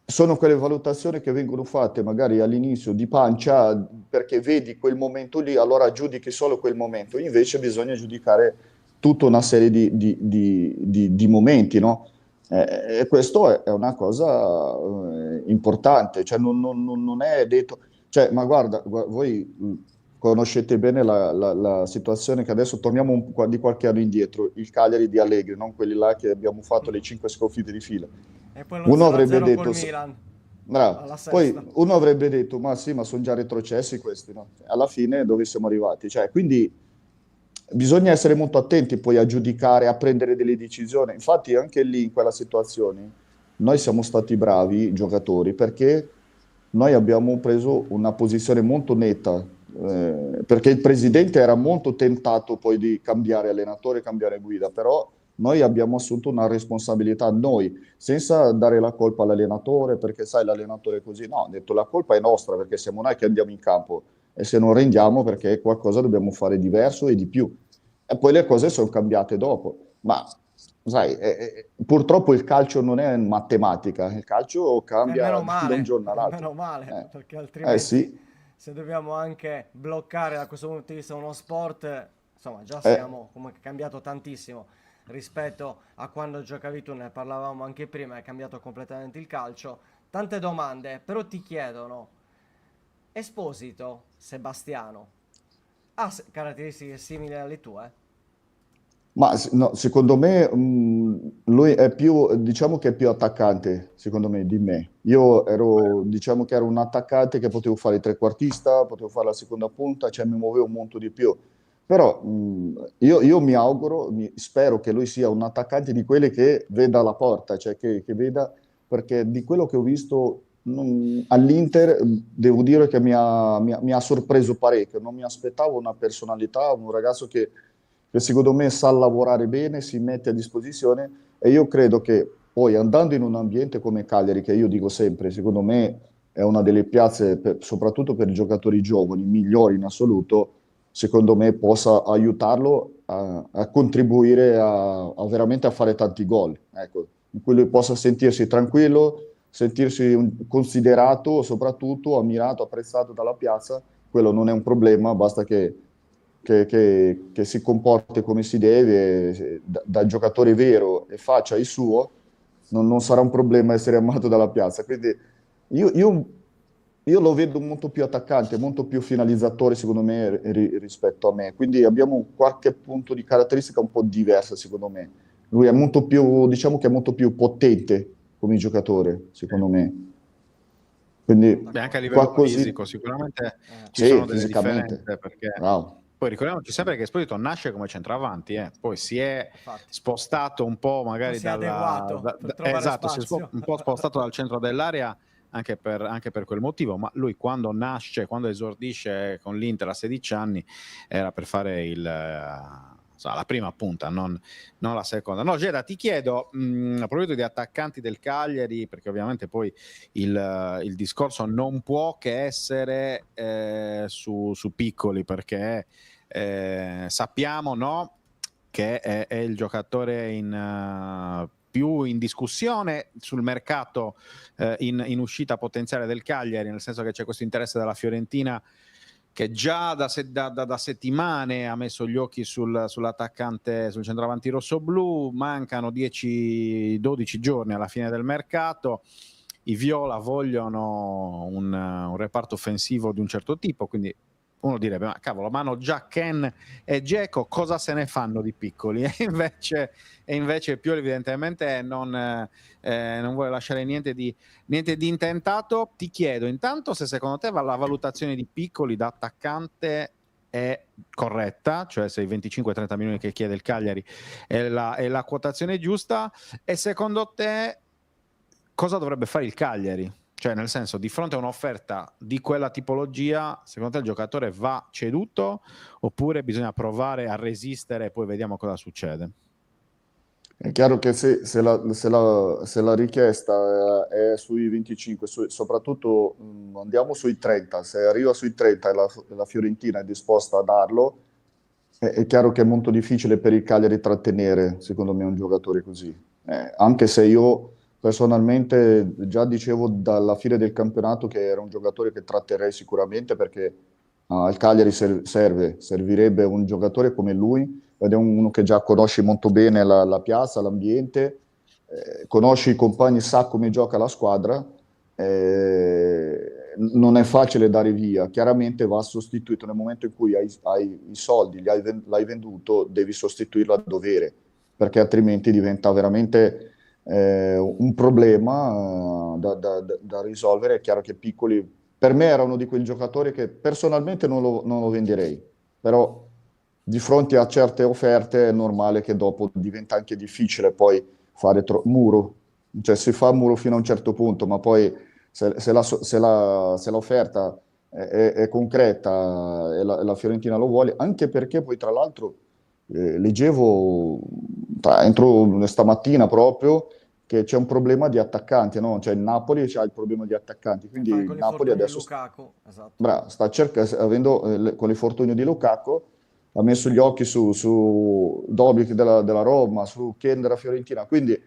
sono quelle valutazioni che vengono fatte magari all'inizio di pancia perché vedi quel momento lì, allora giudichi solo quel momento. Invece bisogna giudicare tutta una serie di momenti, no? E questo è una cosa importante, cioè non è detto, cioè, ma guarda, voi conoscete bene la situazione che adesso torniamo di qualche anno indietro, il Cagliari di Allegri, non quelli là che abbiamo fatto le 5 sconfitte di fila. E poi lo Uno avrebbe 0-0 col detto, Milan bravo, alla sesta. poi uno avrebbe detto, ma sì, ma sono già retrocessi questi, no? Alla fine dove siamo arrivati? Cioè, quindi bisogna essere molto attenti poi a giudicare, a prendere delle decisioni. Infatti anche lì in quella situazione noi siamo stati bravi giocatori perché noi abbiamo preso una posizione molto netta, perché il presidente era molto tentato poi di cambiare allenatore, cambiare guida, però noi abbiamo assunto una responsabilità noi, senza dare la colpa all'allenatore, perché sai l'allenatore è così, no, ho detto la colpa è nostra perché siamo noi che andiamo in campo e se non rendiamo perché qualcosa dobbiamo fare diverso e di più. E poi le cose sono cambiate dopo, ma sai, purtroppo il calcio non è matematica, il calcio cambia da un giorno E all'altro. meno male, Eh, perché altrimenti sì, se dobbiamo anche bloccare da questo punto di vista uno sport, insomma, già eh, siamo comunque cambiato tantissimo rispetto a quando giocavi tu, ne parlavamo anche prima, è cambiato completamente il calcio. tante domande, però ti chiedono, Esposito, Sebastiano, ha caratteristiche simili alle tue? Ma no, secondo me lui è più, diciamo che è più attaccante, secondo me, di me. Io ero, diciamo che ero un attaccante che potevo fare il trequartista, potevo fare la seconda punta, cioè mi muovevo molto di più. Però io mi auguro, spero che lui sia un attaccante di quelli che veda la porta, cioè che veda, perché di quello che ho visto all'Inter, devo dire che mi ha sorpreso parecchio. Non mi aspettavo una personalità, un ragazzo che secondo me sa lavorare bene, si mette a disposizione, e io credo che poi andando in un ambiente come Cagliari, che io dico sempre, secondo me è una delle piazze, soprattutto per i giocatori giovani, migliori in assoluto, secondo me possa aiutarlo a contribuire a veramente a fare tanti gol, ecco, in cui lui possa sentirsi tranquillo, sentirsi considerato, soprattutto ammirato, apprezzato dalla piazza. Quello non è un problema, basta che si comporti come si deve, da giocatore vero, e faccia il suo. Non sarà un problema essere amato dalla piazza. Quindi io lo vedo molto più attaccante, molto più finalizzatore, secondo me, rispetto a me. Quindi abbiamo qualche punto di caratteristica un po' diversa, secondo me. Lui è molto più, diciamo che è molto più potente come giocatore, secondo me. Quindi Beh, anche a livello fisico sicuramente ci sì, sono delle fisicamente. differenze, perché Bravo. poi ricordiamoci sempre che Esposito nasce come centravanti, poi si è Infatti. spostato un po' magari Si è adeguato per trovare esatto, si è spazio. un po' spostato dal centro dell'area anche per quel motivo, ma lui quando nasce, quando esordisce con l'Inter a 16 anni, era per fare la prima punta, non la seconda. No, Geda, ti chiedo, a proposito di attaccanti del Cagliari, perché ovviamente poi il discorso non può che essere su Piccoli, perché sappiamo, no, che è il giocatore più in discussione sul mercato in uscita potenziale del Cagliari, nel senso che c'è questo interesse della Fiorentina che già da settimane ha messo gli occhi sull'attaccante, sul centravanti rossoblu. Mancano 10-12 giorni alla fine del mercato. I Viola vogliono un reparto offensivo di un certo tipo, quindi uno direbbe, ma cavolo, ma hanno già Ken e Dzeko, cosa se ne fanno di Piccoli? E invece Pioli evidentemente non vuole lasciare niente di intentato. Ti chiedo intanto se secondo te la valutazione di Piccoli da attaccante è corretta, cioè se i 25-30 milioni che chiede il Cagliari è la quotazione giusta, e secondo te cosa dovrebbe fare il Cagliari? Cioè, nel senso, di fronte a un'offerta di quella tipologia, secondo te il giocatore va ceduto oppure bisogna provare a resistere e poi vediamo cosa succede? È chiaro che se la richiesta è sui 25, soprattutto andiamo sui 30, se arriva sui 30 e la Fiorentina è disposta a darlo, è chiaro che è molto difficile per il Cagliari trattenere, secondo me, un giocatore così. Anche se io personalmente già dicevo dalla fine del campionato che era un giocatore che tratterrei sicuramente, perché al Cagliari servirebbe un giocatore come lui, ed è uno che già conosce molto bene la piazza, l'ambiente, conosce i compagni, sa come gioca la squadra. Non è facile dare via, chiaramente va sostituito nel momento in cui hai i soldi, l'hai venduto, devi sostituirlo a dovere, perché altrimenti diventa veramente un problema da risolvere. È chiaro che Piccoli per me era uno di quei giocatori che personalmente non lo venderei, però di fronte a certe offerte è normale che dopo diventa anche difficile poi fare muro, cioè si fa muro fino a un certo punto, ma poi se l'offerta è concreta e la Fiorentina lo vuole, anche perché poi tra l'altro leggevo entro stamattina proprio che c'è un problema di attaccanti, no? Cioè il Napoli c'ha il problema di attaccanti, quindi Con il Napoli adesso di Lukaku, esatto. sta cercando, con l'infortunio di Lukaku, ha messo gli occhi su Dobbik della Roma, su Ken della Fiorentina, quindi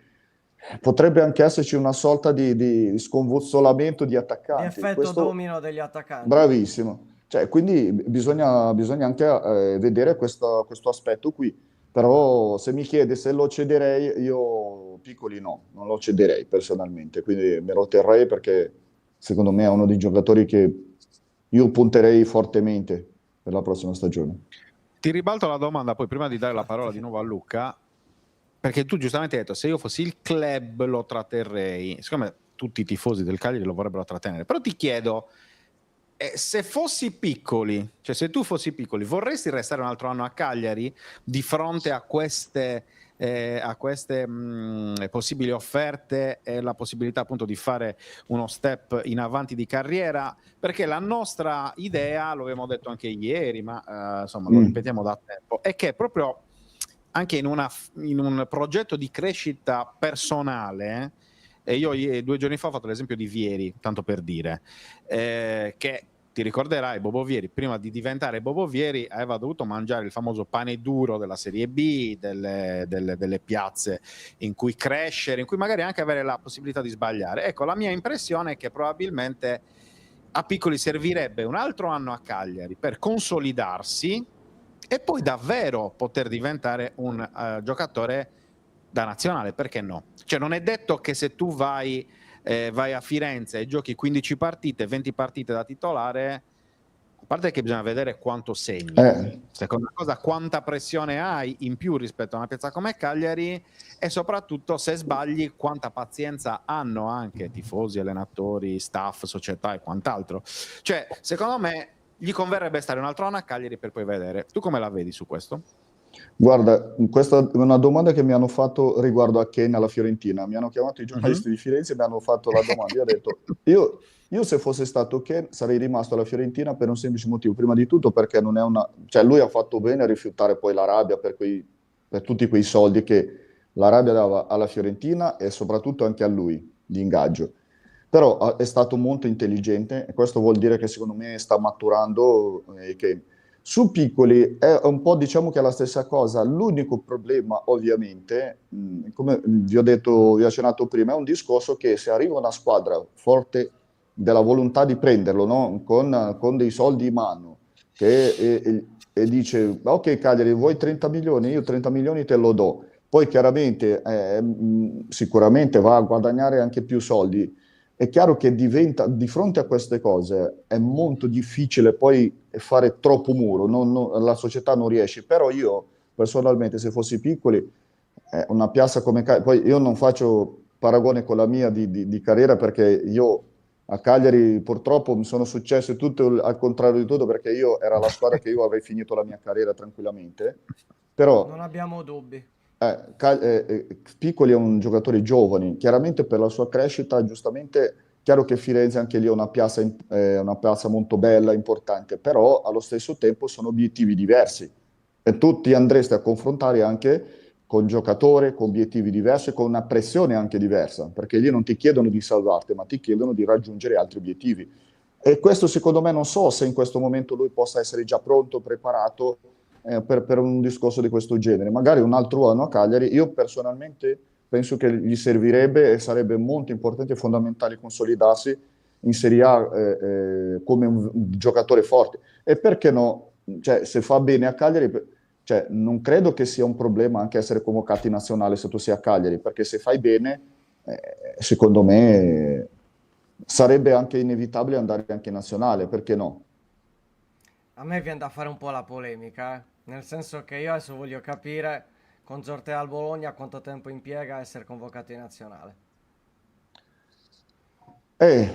potrebbe anche esserci una sorta di sconvozzolamento di attaccanti. L'effetto domino degli attaccanti. Bravissimo. Cioè, quindi bisogna anche vedere questo aspetto qui, Però se mi chiede se lo cederei, io Piccoli no, non lo cederei personalmente, quindi me lo terrei perché secondo me è uno dei giocatori che io punterei fortemente per la prossima stagione. Ti ribalto la domanda poi prima di dare la parola di nuovo a Luca, perché tu giustamente hai detto se io fossi il club lo tratterrei, siccome tutti i tifosi del Cagliari lo vorrebbero trattenere, però ti chiedo, se fossi Piccoli, cioè se tu fossi Piccoli, vorresti restare un altro anno a Cagliari di fronte a queste possibili offerte e la possibilità appunto di fare uno step in avanti di carriera? Perché la nostra idea, lo abbiamo detto anche ieri, ma insomma lo ripetiamo da tempo, è che proprio anche in un progetto di crescita personale, e io 2 giorni fa ho fatto l'esempio di Vieri, tanto per dire, che ti ricorderai, Bobo Vieri, prima di diventare Bobo Vieri, aveva dovuto mangiare il famoso pane duro della Serie B, delle piazze in cui crescere, in cui magari anche avere la possibilità di sbagliare. Ecco, la mia impressione è che probabilmente a Piccoli servirebbe un altro anno a Cagliari per consolidarsi e poi davvero poter diventare un giocatore da nazionale, perché no? Cioè non è detto che se tu vai a Firenze e giochi 15 partite, 20 partite da titolare, a parte che bisogna vedere quanto segni, seconda cosa quanta pressione hai in più rispetto a una piazza come Cagliari, e soprattutto se sbagli quanta pazienza hanno anche tifosi, allenatori, staff, società e quant'altro. Cioè secondo me gli converrebbe stare un altro anno a Cagliari per poi vedere. Tu come la vedi su questo? Guarda, questa è una domanda che mi hanno fatto riguardo a Ken alla Fiorentina. Mi hanno chiamato i giornalisti di Firenze e mi hanno fatto la domanda. Io ho detto, io se fosse stato Ken sarei rimasto alla Fiorentina per un semplice motivo. Prima di tutto perché non è una... Cioè lui ha fatto bene a rifiutare poi l'Arabia per tutti quei soldi che l'Arabia dava alla Fiorentina e soprattutto anche a lui, di ingaggio. Però è stato molto intelligente e questo vuol dire che secondo me sta maturando e che su Piccoli è un po', diciamo che è la stessa cosa. L'unico problema ovviamente, come vi ho detto, vi ho accennato prima, è un discorso che se arriva una squadra forte della volontà di prenderlo, no? Con dei soldi in mano e dice ok Cagliari vuoi 30 milioni, io 30 milioni te lo do, poi chiaramente sicuramente va a guadagnare anche più soldi. È chiaro che diventa, di fronte a queste cose, è molto difficile poi fare troppo muro, la società non riesce, però io personalmente se fossi Piccoli, una piazza come Cagliari, poi io non faccio paragone con la mia di carriera perché io a Cagliari purtroppo mi sono successe tutto al contrario di tutto perché io era la squadra che io avrei finito la mia carriera tranquillamente, però... Non abbiamo dubbi. Piccoli è un giocatore giovane, chiaramente per la sua crescita, giustamente, chiaro che Firenze anche lì è una piazza molto bella, importante, però allo stesso tempo sono obiettivi diversi e tu ti andresti a confrontare anche con giocatori, con obiettivi diversi, con una pressione anche diversa, perché lì non ti chiedono di salvarti, ma ti chiedono di raggiungere altri obiettivi. E questo secondo me non so se in questo momento lui possa essere già pronto, preparato per un discorso di questo genere. Magari un altro anno a Cagliari, io personalmente penso che gli servirebbe e sarebbe molto importante e fondamentale consolidarsi in Serie A come un giocatore forte. E perché no? Cioè, se fa bene a Cagliari, cioè, non credo che sia un problema anche essere convocati in nazionale se tu sei a Cagliari, perché se fai bene, secondo me sarebbe anche inevitabile andare anche in nazionale, perché no? A me viene da fare un po' la polemica, nel senso che io adesso voglio capire con Zortea al Bologna quanto tempo impiega a essere convocato in nazionale. Eh,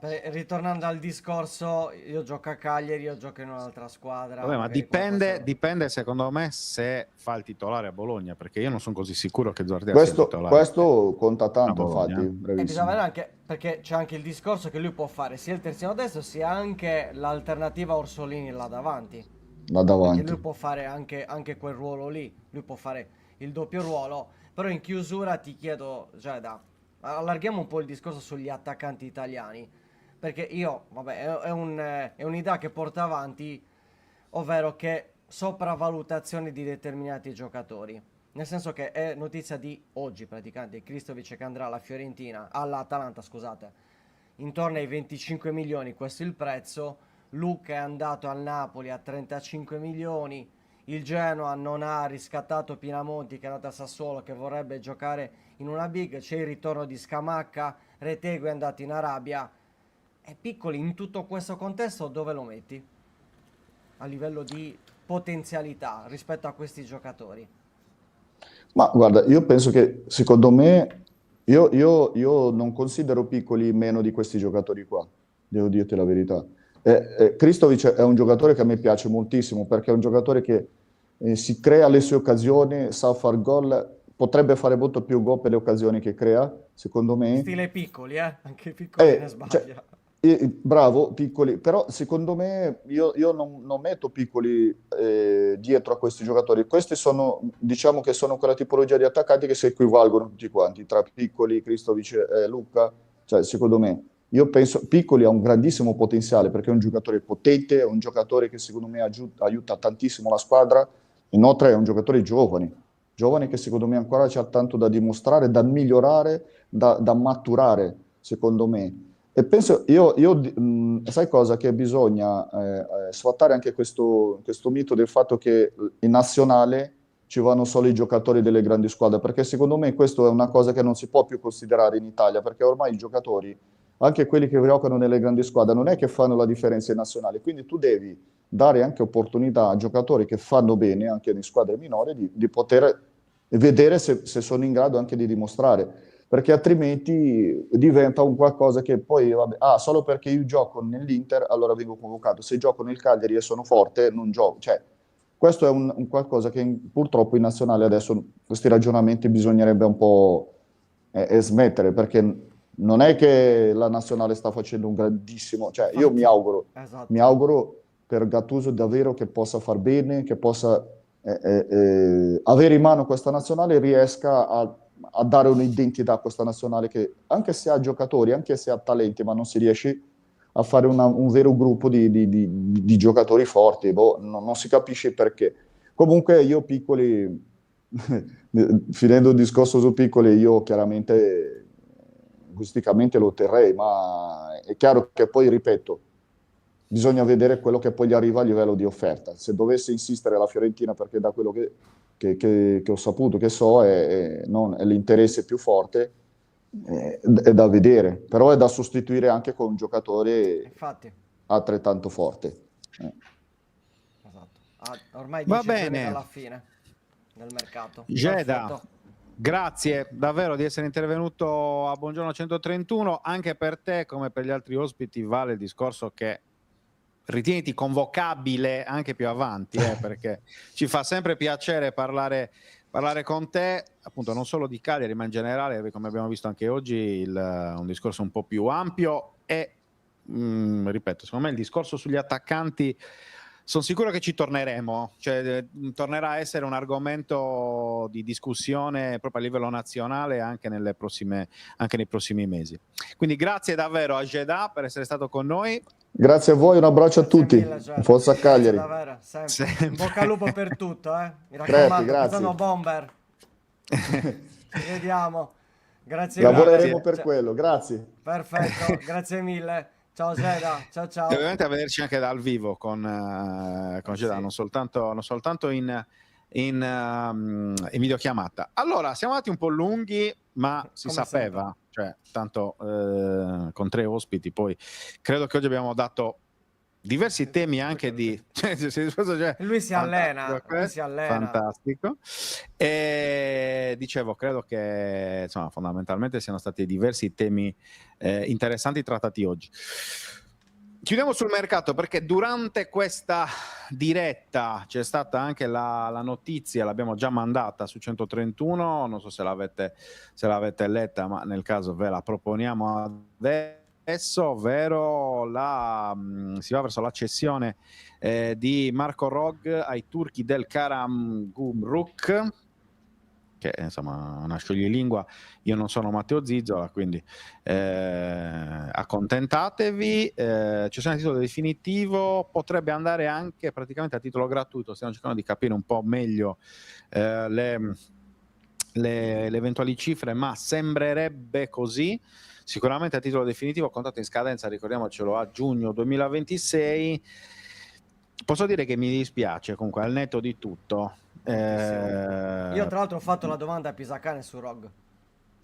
Ritornando al discorso, io gioco a Cagliari, io gioco in un'altra squadra. Vabbè, ma magari qualcosa- dipende secondo me se fa il titolare a Bologna, perché io non sono così sicuro che Zordia sia il titolare questo conta a tanto, Bologna. infatti, E bisogna bravissimo. vedere anche, perché c'è anche il discorso che lui può fare sia il terzino destro sia anche l'alternativa Orsolini là davanti. Là Perché davanti. lui può fare anche quel ruolo lì, lui può fare il doppio ruolo, però in chiusura ti chiedo, Giada, allarghiamo un po' il discorso sugli attaccanti italiani, perché io, vabbè, è un'idea che porto avanti, ovvero che sopravvalutazione di determinati giocatori. Nel senso che è notizia di oggi praticamente, Kristovic che andrà all'Atalanta, scusate, intorno ai 25 milioni, questo è il prezzo. Luca è andato al Napoli a 35 milioni, il Genoa non ha riscattato Pinamonti che è andato a Sassuolo, che vorrebbe giocare in una big, c'è il ritorno di Scamacca, Retegui è andato in Arabia. E Piccoli in tutto questo contesto dove lo metti? A livello di potenzialità rispetto a questi giocatori. Ma guarda, io penso che secondo me, io non considero Piccoli meno di questi giocatori qua, devo dirti la verità. Kristovic è un giocatore che a me piace moltissimo perché è un giocatore che si crea le sue occasioni, sa far gol, potrebbe fare molto più gol per le occasioni che crea, secondo me. Stile Piccoli, anche i Piccoli ne sbaglia. Cioè, bravo, Piccoli, però secondo me io non metto Piccoli dietro a questi giocatori. Questi sono, diciamo che sono quella tipologia di attaccanti che si equivalgono tutti quanti, tra Piccoli, Kristovic e Luca. Cioè, secondo me, io penso Piccoli ha un grandissimo potenziale perché è un giocatore potente, è un giocatore che secondo me aiuta tantissimo la squadra. Inoltre è un giocatore giovane che secondo me ancora c'ha tanto da dimostrare, da migliorare, da maturare, secondo me. E penso, sai cosa? Che bisogna sfatare anche questo mito del fatto che in nazionale ci vanno solo i giocatori delle grandi squadre, perché secondo me questo è una cosa che non si può più considerare in Italia, perché ormai i giocatori, anche quelli che giocano nelle grandi squadre, non è che fanno la differenza in nazionale, quindi tu devi dare anche opportunità a giocatori che fanno bene anche in squadre minori di poter vedere se sono in grado anche di dimostrare, perché altrimenti diventa un qualcosa che poi, solo perché io gioco nell'Inter, allora vengo convocato. Se gioco nel Cagliari e sono forte, non gioco. Cioè, questo è un qualcosa che purtroppo in nazionale adesso questi ragionamenti bisognerebbe un po' smettere, perché non è che la nazionale sta facendo un grandissimo... Cioè, io mi auguro per Gattuso davvero che possa far bene, che possa avere in mano questa nazionale e riesca a dare un'identità a questa nazionale che anche se ha giocatori, anche se ha talenti, ma non si riesce a fare un vero gruppo di giocatori forti, non si capisce perché. Comunque io Piccoli, finendo il discorso su Piccoli, io chiaramente egoisticamente lo terrei, ma è chiaro che poi, ripeto, bisogna vedere quello che poi gli arriva a livello di offerta. Se dovesse insistere la Fiorentina, perché da quello che ho saputo, che so, è l'interesse più forte, è da vedere, però è da sostituire anche con un giocatore altrettanto forte. Esatto. Ormai Va 10 bene. giorni dalla fine del mercato. Geda, Perfetto. grazie davvero di essere intervenuto a Buongiorno 131. Anche per te, come per gli altri ospiti, vale il discorso che ritieniti convocabile anche più avanti, perché ci fa sempre piacere parlare con te, appunto, non solo di Cagliari, ma in generale, come abbiamo visto anche oggi, un discorso un po' più ampio e, ripeto, secondo me il discorso sugli attaccanti sono sicuro che ci torneremo, cioè tornerà a essere un argomento di discussione proprio a livello nazionale anche nei prossimi mesi. Quindi grazie davvero a Geda per essere stato con noi. Grazie a voi, un abbraccio a tutti. Mille, Forza Cagliari. Davvero, sempre. In bocca al lupo per tutto, Mi Grazie. raccomando, sono bomber. Ci vediamo. Grazie mille. Lavoreremo per quello, grazie. Perfetto, grazie mille. Ciao Geda, ciao. E ovviamente a vederci anche dal vivo con Geda, non soltanto in videochiamata. Allora, siamo andati un po' lunghi, ma si Come sapeva, cioè tanto con 3 ospiti, poi credo che oggi abbiamo dato diversi temi anche di... Lui si allena. Fantastico. E dicevo, credo che insomma fondamentalmente siano stati diversi temi interessanti trattati oggi. Chiudiamo sul mercato perché durante questa diretta c'è stata anche la notizia, l'abbiamo già mandata su 131, non so se l'avete letta, ma nel caso ve la proponiamo adesso, ovvero si va verso la cessione di Marco Rog ai turchi del Karagümrük, che insomma è una scioglilingua. Io non sono Matteo Zizzola, quindi accontentatevi. Cessione a titolo definitivo, potrebbe andare anche praticamente a titolo gratuito. Stiamo cercando di capire un po' meglio le eventuali cifre, ma sembrerebbe così. Sicuramente a titolo definitivo, contratto in scadenza, ricordiamocelo, a giugno 2026. Posso dire che mi dispiace comunque al netto di tutto. Io tra l'altro ho fatto la domanda a Pisacane su Rog.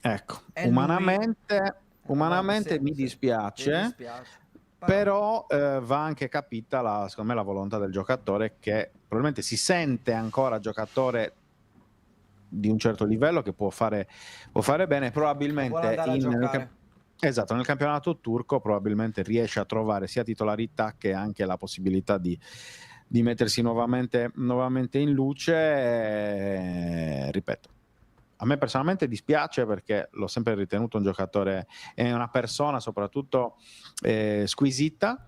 Ecco, E lui- umanamente sì, mi sì, dispiace, mi dispiace. però va anche capita secondo me la volontà del giocatore, che probabilmente si sente ancora giocatore di un certo livello, che può fare bene, Vuole probabilmente andare a giocare. esatto, nel campionato turco probabilmente riesce a trovare sia titolarità che anche la possibilità di mettersi nuovamente in luce. Ripeto, a me personalmente dispiace, perché l'ho sempre ritenuto un giocatore e una persona soprattutto squisita.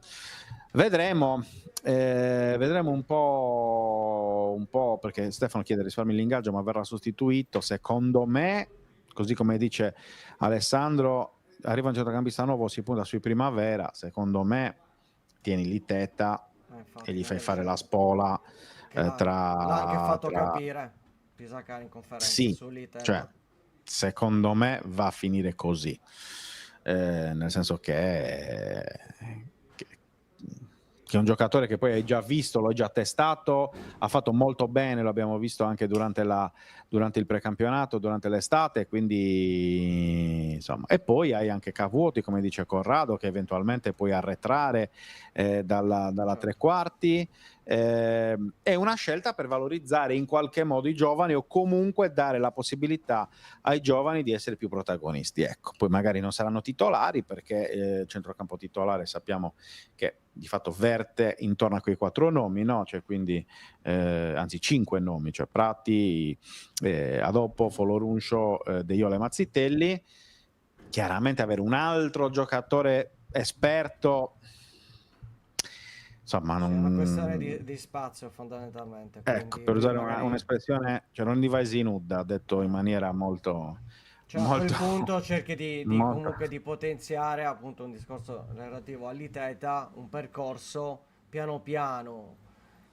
Vedremo un po', perché Stefano chiede risparmi l'ingaggio, ma verrà sostituito. Secondo me, così come dice Alessandro, arriva un centrocampista nuovo, si punta sui Primavera. Secondo me tieni lì Teta Infatti, e gli fai magari fare sì. la spola Che l'ha anche fatto capire Pisacane in conferenza sì, sull'Iteta. cioè, secondo me va a finire così, nel senso che è un giocatore che poi hai già visto, l'ho già testato, ha fatto molto bene, lo abbiamo visto anche durante il precampionato, durante l'estate, quindi insomma. E poi hai anche Cavuoti, come dice Corrado, che eventualmente puoi arretrare dalla tre quarti. È una scelta per valorizzare in qualche modo i giovani, o comunque dare la possibilità ai giovani di essere più protagonisti. Ecco, poi magari non saranno titolari, perché il centrocampo titolare sappiamo che di fatto verte intorno a quei 4 nomi, no? Cioè, quindi anzi 5 nomi, cioè Prati, Adoppo, Folorunsho, De Jong e Mazzitelli. Chiaramente avere un altro giocatore esperto, insomma, È una questione di spazio fondamentalmente. ecco, Quindi per lui usare magari... un'espressione, cioè non divisi nuda, detto in maniera molto Cioè, a quel molto punto cerchi di molto comunque di potenziare appunto un discorso relativo all'Iteta, un percorso piano piano.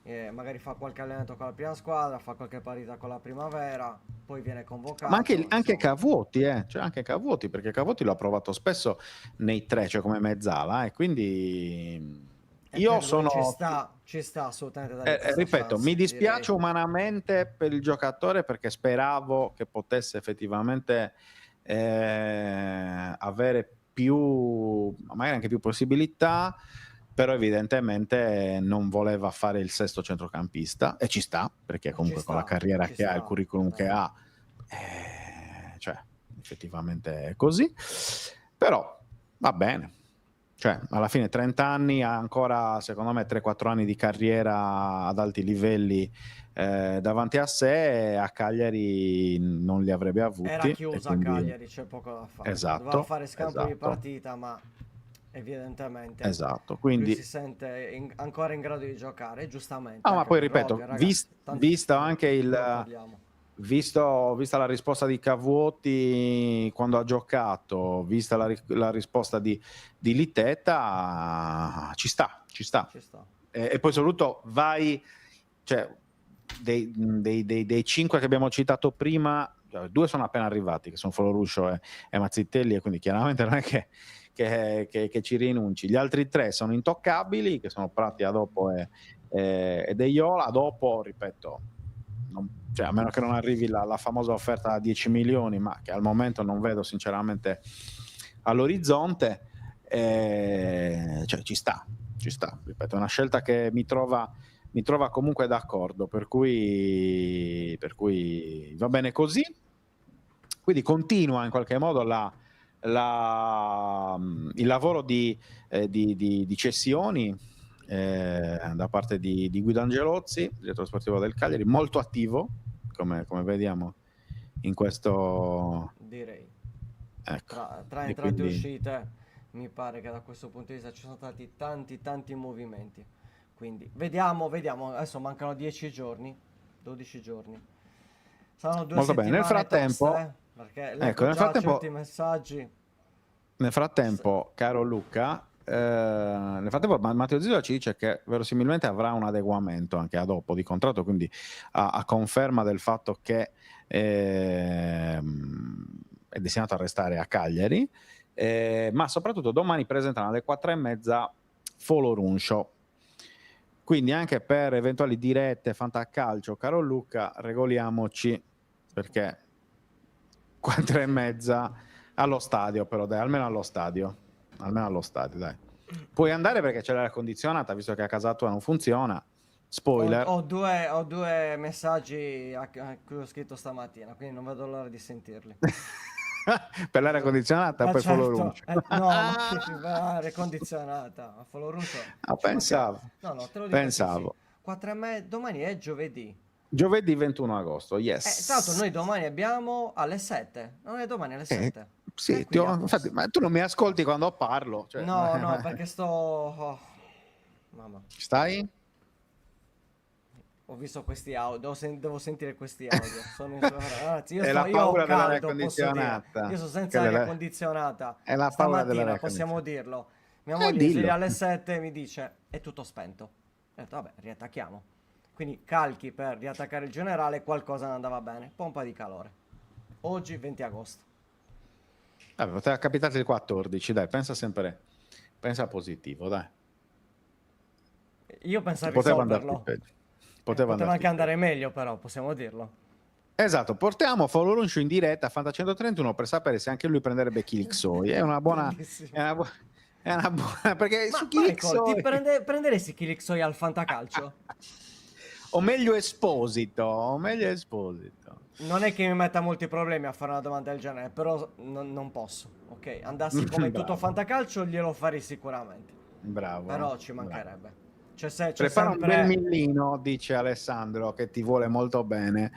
Magari fa qualche allenamento con la prima squadra, fa qualche partita con la Primavera, poi viene convocato. ma anche insomma. Cavuoti, cioè anche Cavuoti, perché Cavuoti l'ho provato spesso nei tre, cioè come mezzala, e quindi E io per lui sono ci sta assolutamente dargli questa ripeto, chance, mi dispiace direi. umanamente per il giocatore, perché speravo che potesse effettivamente avere più, magari anche più possibilità, però evidentemente non voleva fare il sesto centrocampista, e ci sta, perché comunque con la carriera che ha, il curriculum che ha, cioè effettivamente è così. Però va bene, cioè alla fine 30 anni, ha ancora secondo me 3-4 anni di carriera ad alti livelli davanti a sé. A Cagliari non li avrebbe avuti, Era chiusa quindi... a Cagliari, c'è poco da fare. Esatto, Doveva fare scambio di esatto. partita, ma evidentemente Esatto, lui quindi si sente ancora in grado di giocare, e giustamente. ma anche poi per ripeto, Rogge, ragazzi, vista anche lo parliamo. vista la risposta di Cavuoti quando ha giocato, vista la risposta di Liteta, ci sta. Ci sta. E poi soprattutto cioè dei 5 che abbiamo citato prima, 2 sono appena arrivati, che sono Folorunsho e Mazzitelli, e quindi chiaramente non è che ci rinunci. Gli altri 3 sono intoccabili, che sono Prati, Adoppo e De Jong. Dopo, ripeto, cioè, a meno che non arrivi la famosa offerta da 10 milioni, ma che al momento non vedo sinceramente all'orizzonte, cioè ci sta, ripeto, è una scelta che mi trova comunque d'accordo, per cui va bene così. Quindi continua in qualche modo il lavoro di cessioni da parte di Guido Angelozzi, direttore sportivo del Cagliari, molto attivo, come vediamo in questo... Direi. Ecco. Tra entrate e uscite, mi pare che da questo punto di vista ci sono stati tanti movimenti. Quindi vediamo, adesso mancano 10 giorni, 12 giorni. Saranno 2 Molto bene. settimane Nel frattempo, toste, perché leggo già certi messaggi. Nel frattempo, caro Luca, Matteo Zillo ci dice che verosimilmente avrà un adeguamento anche a dopo di contratto, quindi a conferma del fatto che è destinato a restare a Cagliari, ma soprattutto domani presentano alle 4:30 Folorunsho. quindi anche per eventuali dirette fantacalcio, caro Luca, regoliamoci, perché 4:30 allo stadio, però dai, almeno allo stadio, dai. Puoi andare perché c'è l'aria condizionata, visto che a casa tua non funziona. Spoiler. Ho due messaggi a cui ho scritto stamattina, quindi non vedo l'ora di sentirli. Per l'aria condizionata, Ma poi certo, follow room. no, ma che aria condizionata, ma follow room Pensavo. No, te lo dico Pensavo. sì. 4:30, domani è giovedì. Giovedì 21 agosto, Tra yes. l'altro noi domani abbiamo alle 7, non è domani alle 7? Sì, Quindi a infatti, posto. ma tu non mi ascolti quando parlo. Cioè, No, perché mamma, Stai? ho visto questi audio, devo sentire questi audio. Ragazzi, È la io ho paura dell'aria caldo, posso dire. condizionata. Io sono senza Quella aria è- condizionata. È la paura Stamattina dell'aria possiamo condizionata. dirlo. Mia moglie mi Dillo. sveglia alle 7 e mi dice è tutto spento. Ho detto vabbè, riattacchiamo. Quindi calchi per riattaccare il generale, qualcosa non andava bene. Pompa di calore. Oggi 20 agosto. Vabbè, poteva capitarti il 14, dai, pensa positivo, dai. Io penso a Poteva andarti risolverlo. peggio. Poteva andarti anche andare peggio. meglio, però, possiamo dirlo. Esatto, portiamo Foloruncio in diretta a Fanta 131 per sapere se anche lui prenderebbe Kilixoi. È una buona... Bellissimo. È una buona... Perché Ma su Michael, Kilixoi... prenderesti Kilixoi al fantacalcio? O meglio Esposito. Non è che mi metta molti problemi a fare una domanda del genere, però non posso, ok? Andassi come in tutto Bravo. fantacalcio glielo farei sicuramente, Bravo. però ci bravo. mancherebbe. C'è Prepara un bel sempre... millino, dice Alessandro, che ti vuole molto bene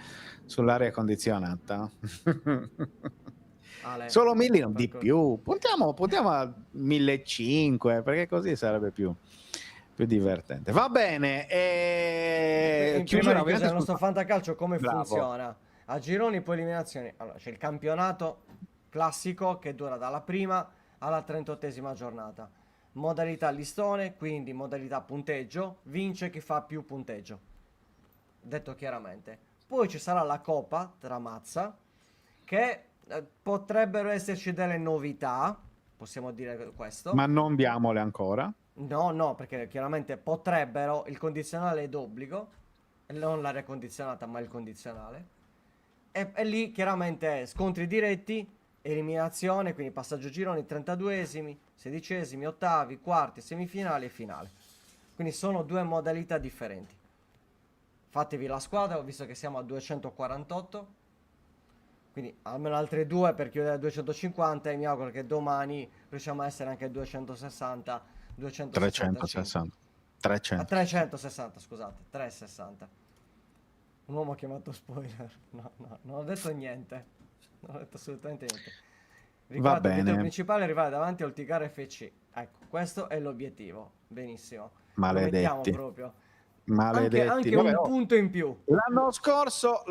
sull'aria condizionata. Ale, Solo 1.000, di qualcosa- più. Puntiamo a 1.500, perché così sarebbe più divertente. Va bene. Prima Chiusura, di ovviamente, chiudere il nostro fantacalcio come Bravo. funziona? A gironi poi eliminazioni. Allora, c'è il campionato classico che dura dalla prima alla 38esima giornata. Modalità listone, quindi modalità punteggio, vince chi fa più punteggio. Detto chiaramente. Poi ci sarà la Coppa tra mazza, che potrebbero esserci delle novità, possiamo dire questo. ma non diamole ancora. No, perché chiaramente potrebbero, il condizionale è d'obbligo, non l'aria condizionata, ma il condizionale. E lì chiaramente scontri diretti, eliminazione, quindi passaggio gironi, 32esimi, 16esimi, ottavi, quarti, semifinali e finale. Quindi sono due modalità differenti. Fatevi la squadra, ho visto che siamo a 248, quindi almeno altre due per chiudere a 250 e mi auguro che domani riusciamo a essere anche a 260, 265. 360. A 360, scusate, 360. Un uomo chiamato spoiler. No, non ho detto niente. Non ho detto assolutamente niente. Ricorda, Va bene. l'obiettivo principale è arrivare davanti al Tigare FC. Ecco, questo è l'obiettivo. Benissimo. Maledetti. Lo mettiamo proprio. Maledetti. Anche Vabbè, un punto in più. L'anno scorso,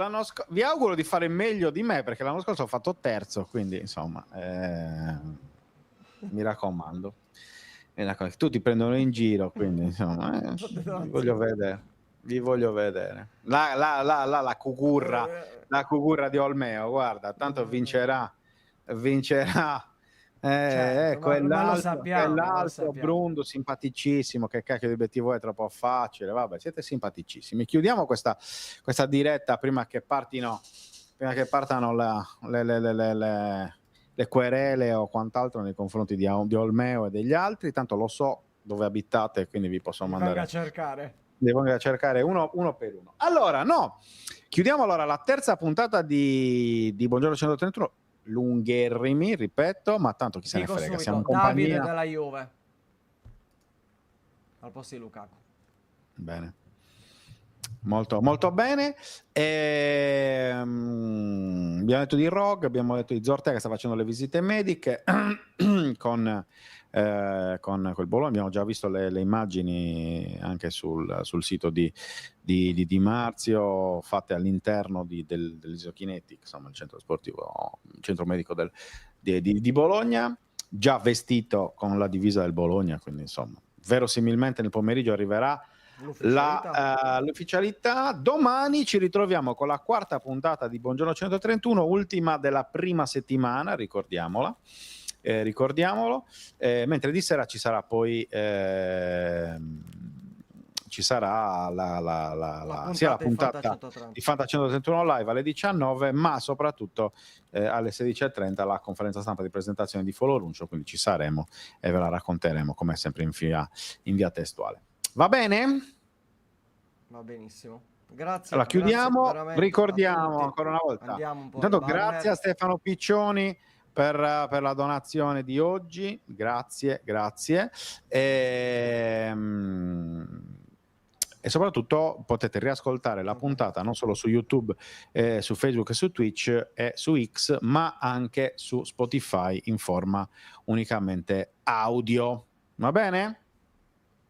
vi auguro di fare meglio di me, perché l'anno scorso ho fatto terzo, quindi insomma, mi raccomando. Tutti ti prendono in giro, quindi insomma, vi voglio vedere. La cucurra di Olmeo, guarda, tanto vincerà. Certo, ma lo Quell'altro sappiamo. Brundo simpaticissimo, che cacchio di obiettivo è, troppo facile. Vabbè, siete simpaticissimi. Chiudiamo questa diretta prima che partano le querele o quant'altro nei confronti di Olmeo e degli altri. Tanto lo so dove abitate, quindi vi posso mandare Venga a cercare. devo andare a cercare uno per uno. Allora, chiudiamo la terza puntata di Buongiorno 131, lungherrimi, ripeto, ma tanto chi se ne Dico frega, subito, siamo in Davide compagnia. della Juve. Al posto di Lukaku. Bene. Molto, molto bene. Abbiamo detto di Rog, abbiamo detto di Zortea che sta facendo le visite mediche con quel Bologna. Abbiamo già visto le immagini anche sul sito di Marzio, fatte all'interno dell'Isochinetti, insomma il centro sportivo, il centro medico di Bologna, già vestito con la divisa del Bologna, quindi insomma verosimilmente nel pomeriggio arriverà l'ufficialità. Domani ci ritroviamo con la quarta puntata di Buongiorno 131, ultima della prima settimana, ricordiamolo, mentre di sera ci sarà poi ci sarà sia la puntata di Fanta 131 live alle 19, ma soprattutto alle 16:30 la conferenza stampa di presentazione di Follow Runcio, quindi ci saremo e ve la racconteremo come sempre in via testuale. Va bene? Va benissimo. Grazie. Allora chiudiamo, veramente ricordiamo a tutti. ancora una volta. Andiamo un po' Intanto ai banner. grazie a Stefano Piccioni per la donazione di oggi, grazie. E soprattutto potete riascoltare la puntata non solo su YouTube, su Facebook e su Twitch e su X, ma anche su Spotify in forma unicamente audio. Va bene?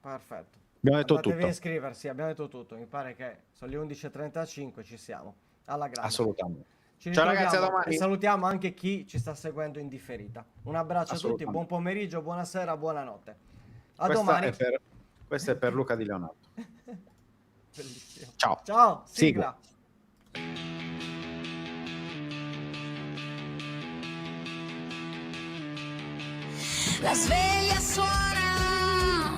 Perfetto. Abbiamo detto Andatevi tutto. a iscriversi, abbiamo detto tutto. Mi pare che sono le 11:35, ci siamo. Alla grande. Assolutamente. Ci Ciao ritroviamo ragazzi, a domani. e salutiamo anche chi ci sta seguendo in differita. Un abbraccio a tutti, Assolutamente. buon pomeriggio, buonasera, buonanotte. A Questa domani. Questo è per Luca Di Leonardo. Bellissimo. Ciao. Ciao, Sigla. sigla. La sveglia suona,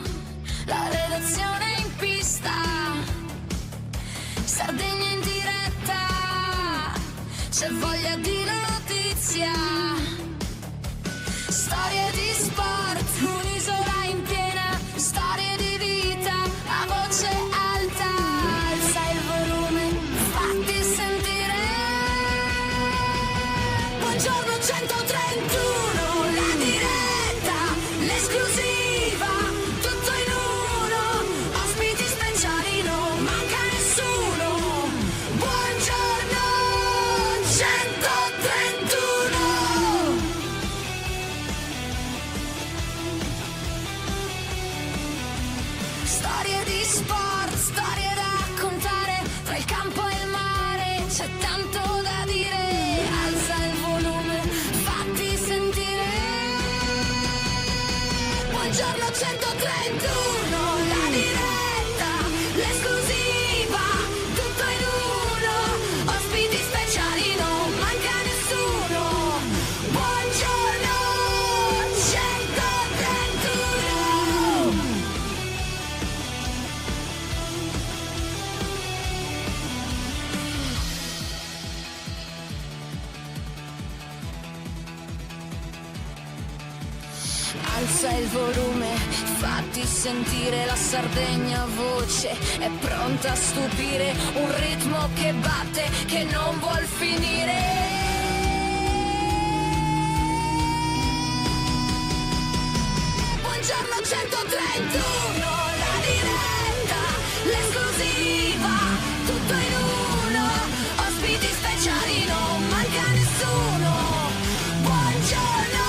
la redazione in pista, Sardegna in diretta, c'è voglia di notizia, storie di sport, un'isola in piena, storie di vita, a voce alta, alza il volume, fatti sentire. Buongiorno 131, la diretta, l'esclusiva, tutto in uno, ospiti speciali, non manca nessuno. Buongiorno 131. Storie di sport, storie da raccontare, tra il campo e il mare c'è tanto da dire. Alza il volume, fatti sentire. Buongiorno 131, la diretta, l'esclusiva, tutto in uno, ospiti speciali, non manca nessuno. Buongiorno 131. Alza il volume, fatti sentire la Sardegna voce, è pronta a stupire, un ritmo che batte, che non vuol finire. Buongiorno 131, la diretta, l'esclusiva, tutto in uno, ospiti speciali, non manca nessuno. Buongiorno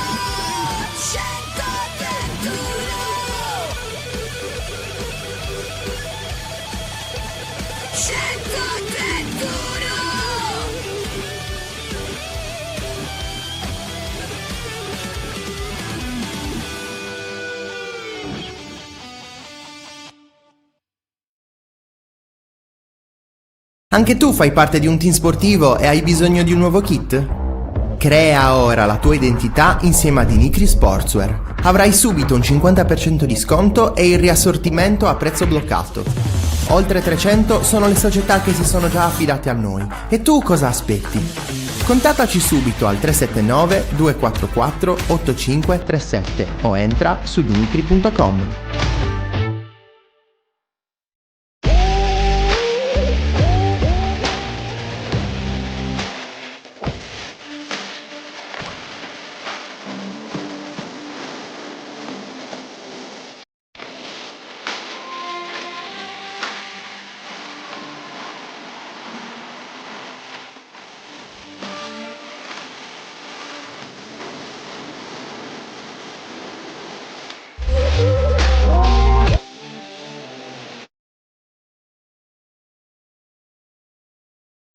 131. 131. Anche tu fai parte di un team sportivo e hai bisogno di un nuovo kit? Crea ora la tua identità insieme ad Inicri Sportswear. Avrai subito un 50% di sconto e il riassortimento a prezzo bloccato. Oltre 300 sono le società che si sono già affidate a noi. E tu cosa aspetti? Contattaci subito al 379 244 8537 o entra su unicri.com.